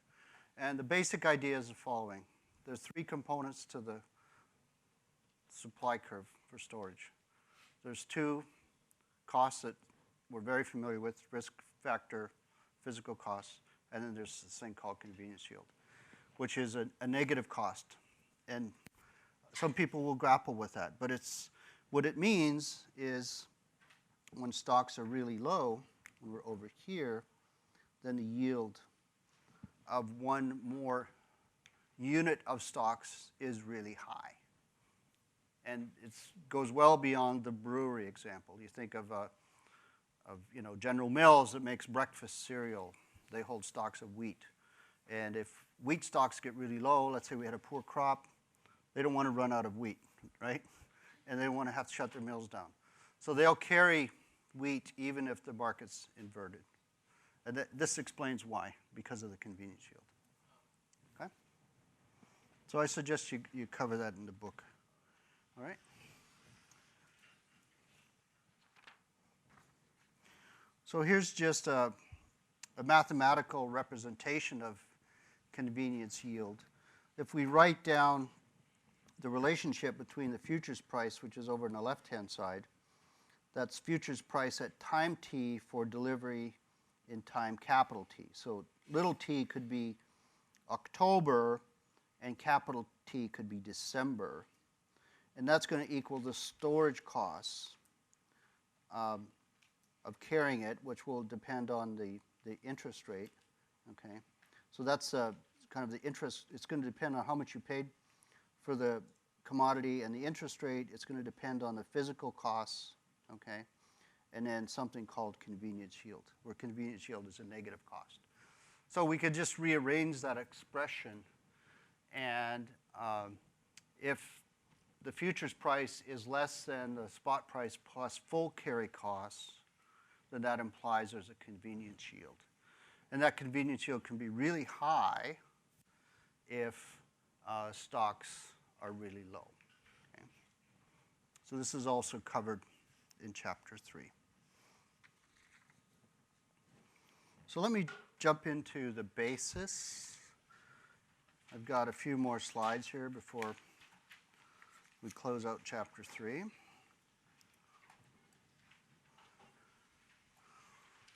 And the basic idea is the following. There's 3 components to the supply curve for storage. There's 2 costs that we're very familiar with, risk factor, physical costs, and then there's this thing called convenience yield, which is a negative cost. And some people will grapple with that, but what it means is when stocks are really low, when we're over here, then the yield of one more unit of stocks is really high. And it goes well beyond the brewery example. You think of you know, General Mills that makes breakfast cereal. They hold stocks of wheat. And if wheat stocks get really low, let's say we had a poor crop, they don't want to run out of wheat, right? And they don't want to have to shut their mills down. So they'll carry wheat even if the market's inverted. And this explains why, because of the convenience yield. Okay? So I suggest you cover that in the book. All right? So here's just a mathematical representation of convenience yield. If we write down the relationship between the futures price, which is over on the left-hand side, that's futures price at time t for delivery in time capital T. So little t could be October, and capital T could be December. And that's going to equal the storage costs of carrying it, which will depend on the interest rate. Okay, so that's kind of the interest. It's going to depend on how much you paid for the commodity and the interest rate, it's going to depend on the physical costs, okay? And then something called convenience yield, where convenience yield is a negative cost. So we could just rearrange that expression, and if the futures price is less than the spot price plus full carry costs, then that implies there's a convenience yield. And that convenience yield can be really high if stocks are really low. Okay? So this is also covered in Chapter 3. So let me jump into the basis. I've got a few more slides here before we close out Chapter 3.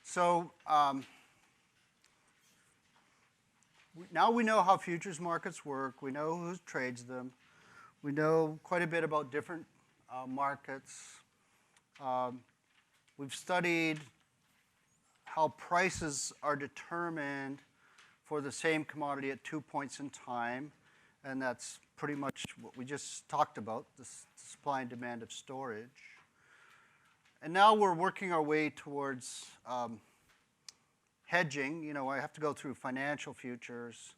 So now we know how futures markets work. We know who trades them. We know quite a bit about different markets. We've studied how prices are determined for the same commodity at 2 points in time, and that's pretty much what we just talked about, the supply and demand of storage. And now we're working our way towards hedging. You know, I have to go through financial futures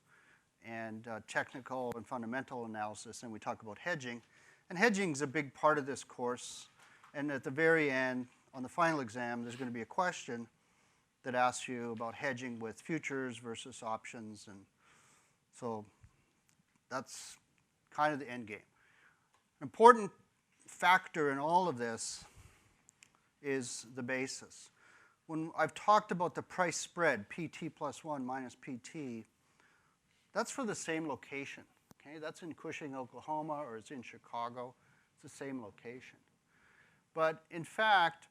and technical and fundamental analysis, and we talk about hedging. And hedging is a big part of this course, and at the very end, on the final exam, there's going to be a question that asks you about hedging with futures versus options, and so that's kind of the end game. An important factor in all of this is the basis. When I've talked about the price spread, PT plus 1 minus PT, that's for the same location. Okay? That's in Cushing, Oklahoma, or it's in Chicago. It's the same location. But in fact,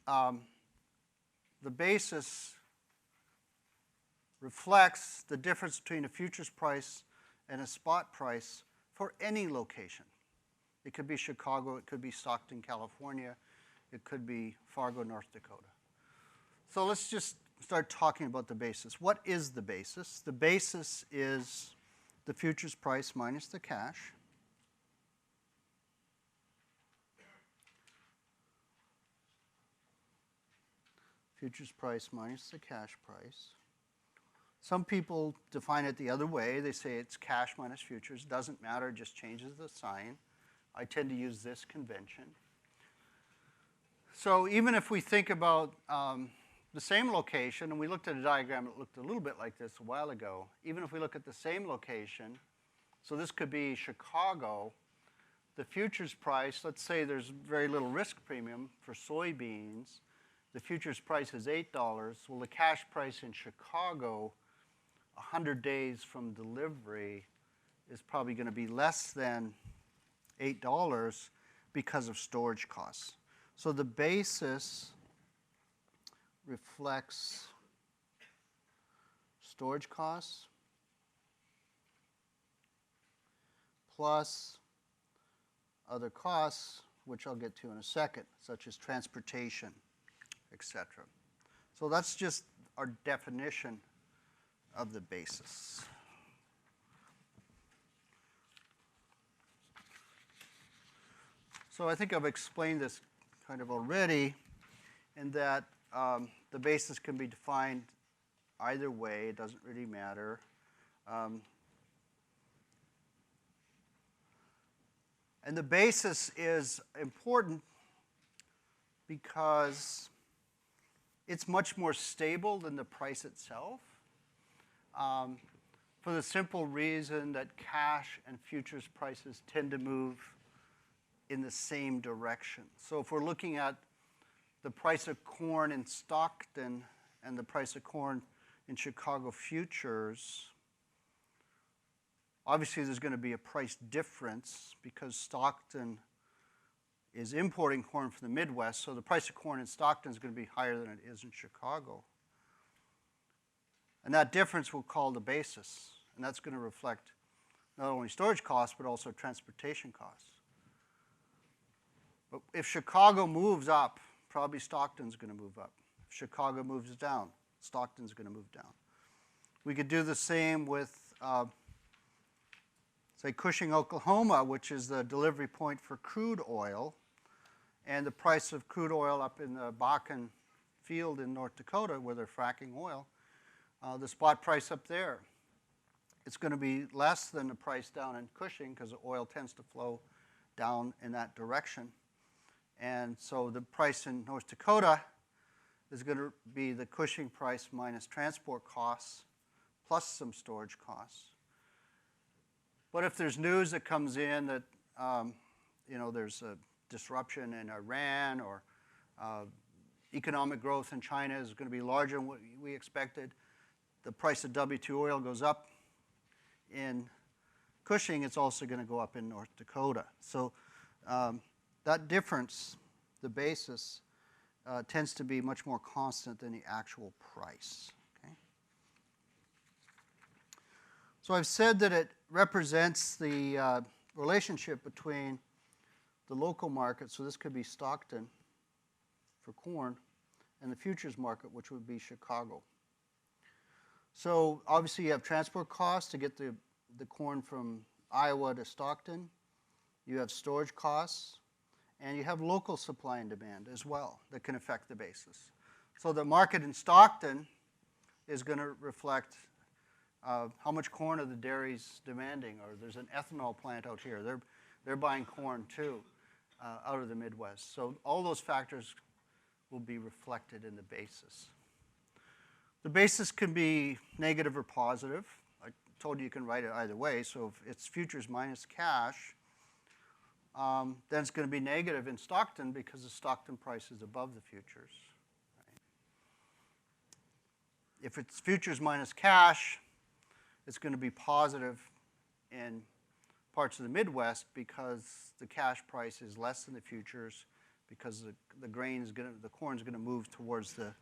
the basis reflects the difference between a futures price and a spot price for any location. It could be Chicago, it could be Stockton, California, it could be Fargo, North Dakota. So let's just start talking about the basis. What is the basis? The basis is the futures price minus the cash. Futures price minus the cash price. Some people define it the other way. They say it's cash minus futures. Doesn't matter, it just changes the sign. I tend to use this convention. So even if we think about the same location, and we looked at a diagram that looked a little bit like this a while ago, even if we look at the same location, so this could be Chicago, the futures price, let's say there's very little risk premium for soybeans, the futures price is $8. Well, the cash price in Chicago, 100 days from delivery, is probably going to be less than $8 because of storage costs. So the basis reflects storage costs plus other costs, which I'll get to in a second, such as transportation, etc. So that's just our definition of the basis. So I think I've explained this kind of already, in that the basis can be defined either way. It doesn't really matter. And the basis is important because it's much more stable than the price itself, for the simple reason that cash and futures prices tend to move in the same direction. So if we're looking at the price of corn in Stockton and the price of corn in Chicago futures, obviously there's going to be a price difference because Stockton is importing corn from the Midwest, so the price of corn in Stockton is going to be higher than it is in Chicago. And that difference we'll call the basis, and that's going to reflect not only storage costs but also transportation costs. But if Chicago moves up, probably Stockton's going to move up. If Chicago moves down, Stockton's going to move down. We could do the same with say, Cushing, Oklahoma, which is the delivery point for crude oil, and the price of crude oil up in the Bakken field in North Dakota where they're fracking oil, the spot price up there, it's going to be less than the price down in Cushing because the oil tends to flow down in that direction. And so the price in North Dakota is going to be the Cushing price minus transport costs plus some storage costs. But if there's news that comes in that there's a disruption in Iran or economic growth in China is going to be larger than what we expected, the price of W2 oil goes up in Cushing, it's also going to go up in North Dakota. So that difference, the basis, tends to be much more constant than the actual price. Okay? So I've said that it represents the relationship between the local market, so this could be Stockton for corn, and the futures market, which would be Chicago. So obviously you have transport costs to get the corn from Iowa to Stockton. You have storage costs, and you have local supply and demand as well that can affect the basis. So the market in Stockton is going to reflect how much corn are the dairies demanding, or there's an ethanol plant out here. They're buying corn too out of the Midwest. So all those factors will be reflected in the basis. The basis can be negative or positive. I told you can write it either way. So if it's futures minus cash, then it's going to be negative in Stockton because the Stockton price is above the futures. Right? If it's futures minus cash, it's going to be positive in parts of the Midwest because the cash price is less than the futures because the corn is going to move towards the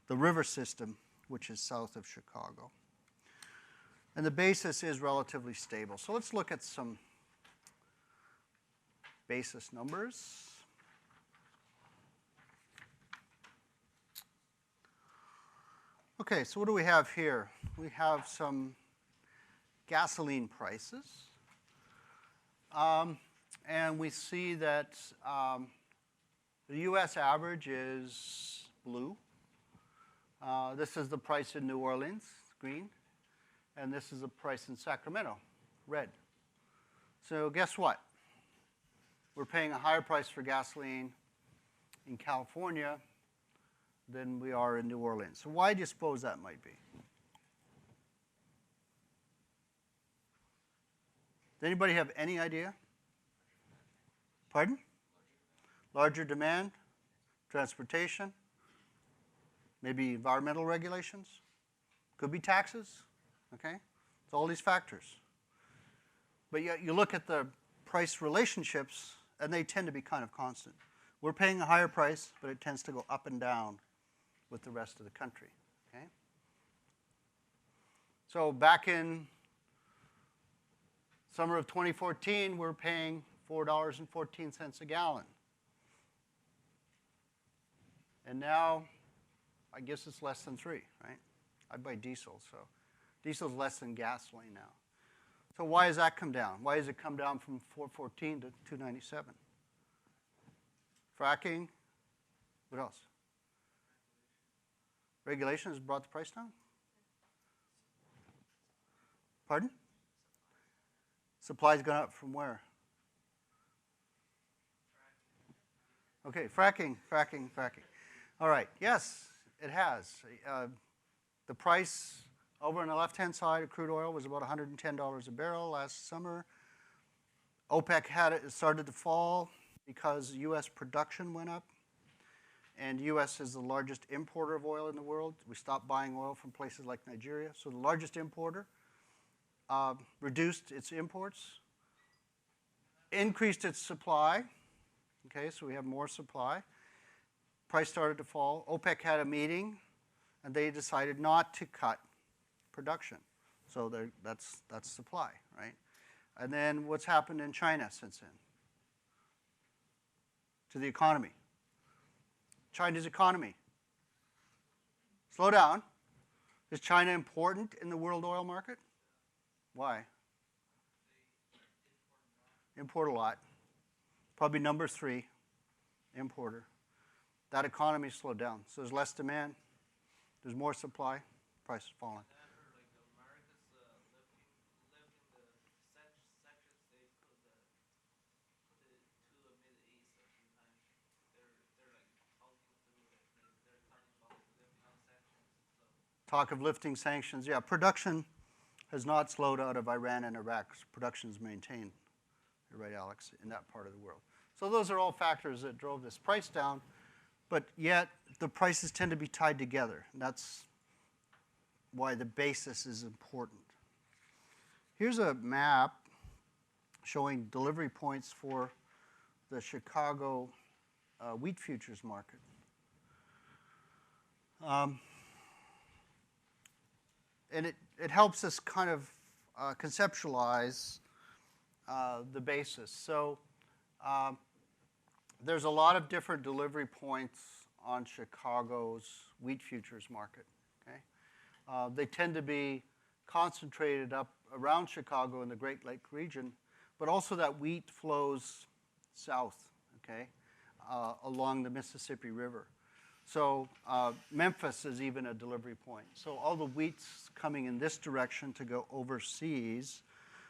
river system, which is south of Chicago. And the basis is relatively stable. So let's look at some basis numbers. Okay, so what do we have here? We have some gasoline prices. And we see that the U.S. average is blue. This is the price in New Orleans, green. And this is the price in Sacramento, red. So guess what? We're paying a higher price for gasoline in California than we are in New Orleans. So why do you suppose that might be? Does anybody have any idea? Pardon? Larger demand, transportation, maybe environmental regulations, could be taxes, okay? It's all these factors. But yet you look at the price relationships, and they tend to be kind of constant. We're paying a higher price, but it tends to go up and down with the rest of the country, okay? So back in summer of 2014, we're paying $4.14 a gallon. And now, I guess it's less than 3, right? I buy diesel, so diesel's less than gasoline now. So why has that come down? Why has it come down from $4.14 to $2.97? Fracking. What else? Regulation has brought the price down? Pardon? Supply's gone up from where? Okay, fracking. All right, yes, it has. The price over on the left-hand side of crude oil was about $110 a barrel last summer. OPEC had it started to fall because U.S. production went up. And U.S. is the largest importer of oil in the world. We stopped buying oil from places like Nigeria. So the largest importer reduced its imports, increased its supply. Okay, so we have more supply. Price started to fall. OPEC had a meeting, and they decided not to cut production. So that's supply, right? And then what's happened in China since then? To the economy. China's economy. Slow down. Is China important in the world oil market? Why? import a lot. Probably number 3 importer. That economy slowed down. So there's less demand, there's more supply, price is falling. I heard like America's lifting the sections they put it to the Mid East a few times. They're like talking through it. They're talking about lifting on sanctions. So Talk of lifting sanctions. Yeah, production has not slowed out of Iran and Iraq. Production's maintained. You're right, Alex, in that part of the world. So those are all factors that drove this price down, but yet the prices tend to be tied together. And that's why the basis is important. Here's a map showing delivery points for the Chicago wheat futures market. And it helps us kind of conceptualize the basis. So there's a lot of different delivery points on Chicago's wheat futures market. Okay? They tend to be concentrated up around Chicago in the Great Lake region, but also that wheat flows south, okay, along the Mississippi River. So Memphis is even a delivery point. So all the wheat's coming in this direction to go overseas.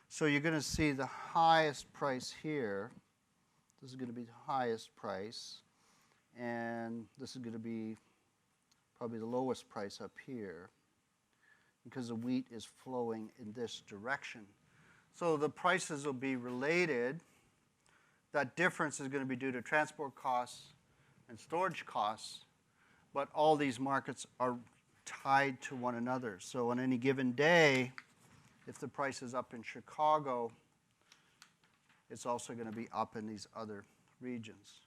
So you're going to see the highest price here. This is going to be the highest price. And this is going to be probably the lowest price up here because the wheat is flowing in this direction. So the prices will be related. That difference is going to be due to transport costs and storage costs. But all these markets are tied to one another. So on any given day, if the price is up in Chicago, it's also going to be up in these other regions.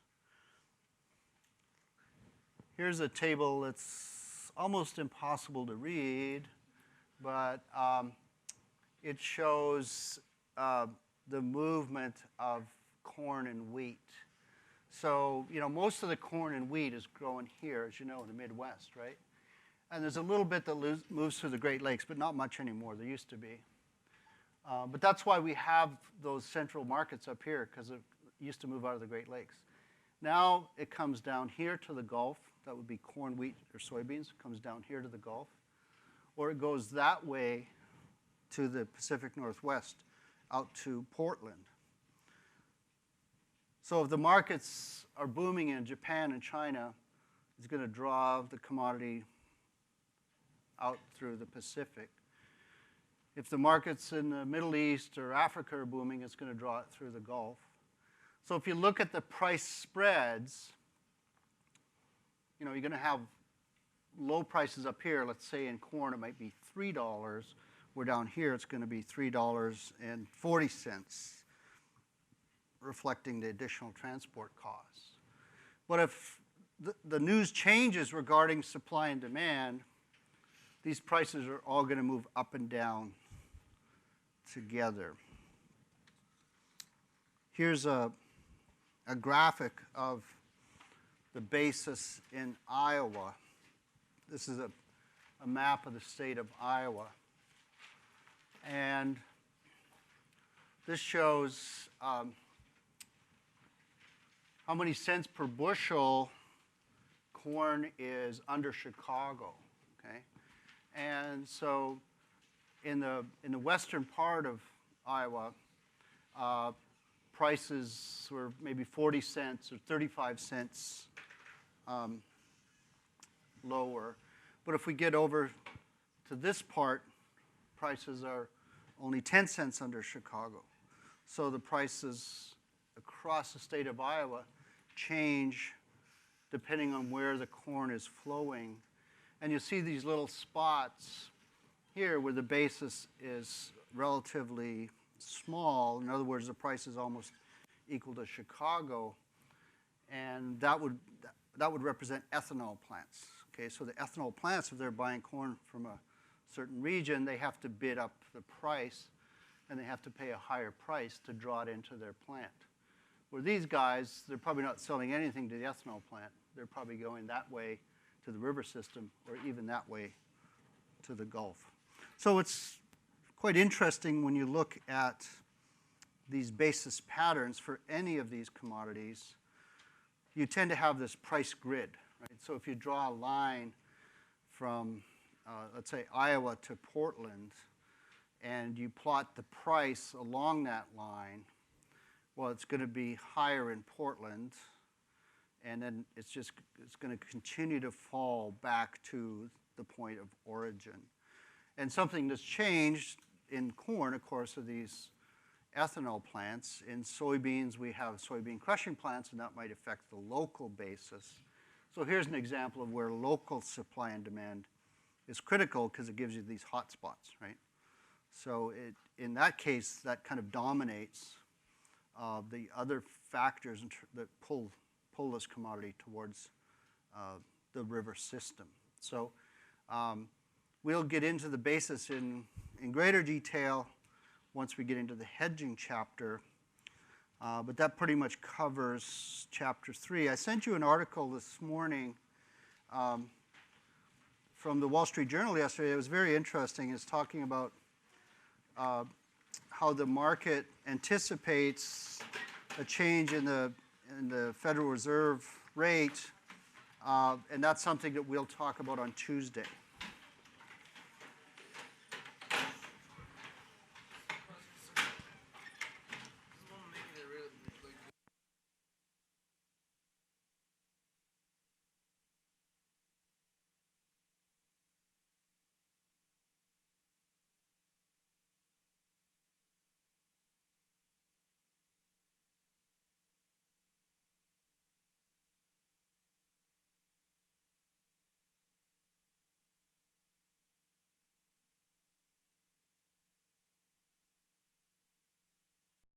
Here's a table that's almost impossible to read, but it shows the movement of corn and wheat. So, you know, most of the corn and wheat is growing here, as you know, in the Midwest, right? And there's a little bit that moves through the Great Lakes, but not much anymore. There used to be. But that's why we have those central markets up here, because it used to move out of the Great Lakes. Now it comes down here to the Gulf. That would be corn, wheat, or soybeans. It comes down here to the Gulf. Or it goes that way to the Pacific Northwest, out to Portland. So if the markets are booming in Japan and China, it's going to draw the commodity out through the Pacific. If the markets in the Middle East or Africa are booming, it's going to draw it through the Gulf. So if you look at the price spreads, you know, you're going to have low prices up here. Let's say in corn it might be $3, where down here it's going to be $3.40, reflecting the additional transport costs. But if the news changes regarding supply and demand, these prices are all going to move up and down together. Here's a graphic of the basis in Iowa. This is a map of the state of Iowa. And this shows how many cents per bushel corn is under Chicago, okay? And so in the western part of Iowa, prices were maybe 40 cents or 35 cents lower. But if we get over to this part, prices are only 10 cents under Chicago. So the prices across the state of Iowa change depending on where the corn is flowing. And you see these little spots here where the basis is relatively small. In other words, the price is almost equal to Chicago. And that would represent ethanol plants. Okay, so the ethanol plants, if they're buying corn from a certain region, they have to bid up the price, and they have to pay a higher price to draw it into their plant. Where these guys, they're probably not selling anything to the ethanol plant. They're probably going that way to the river system, or even that way to the Gulf. So it's quite interesting when you look at these basis patterns for any of these commodities, you tend to have this price grid, right? So if you draw a line from, let's say, Iowa to Portland, and you plot the price along that line, well, it's going to be higher in Portland, and then it's going to continue to fall back to the point of origin. And something that's changed in corn, of course, are these ethanol plants. In soybeans, we have soybean crushing plants, and that might affect the local basis. So here's an example of where local supply and demand is critical because it gives you these hot spots, right? So in that case, that kind of dominates the other factors that pull this commodity towards the river system. So we'll get into the basis in greater detail once we get into the hedging chapter, but that pretty much covers chapter 3. I sent you an article this morning from the Wall Street Journal yesterday. It was very interesting. It's talking about how the market anticipates a change in the Federal Reserve rate, and that's something that we'll talk about on Tuesday.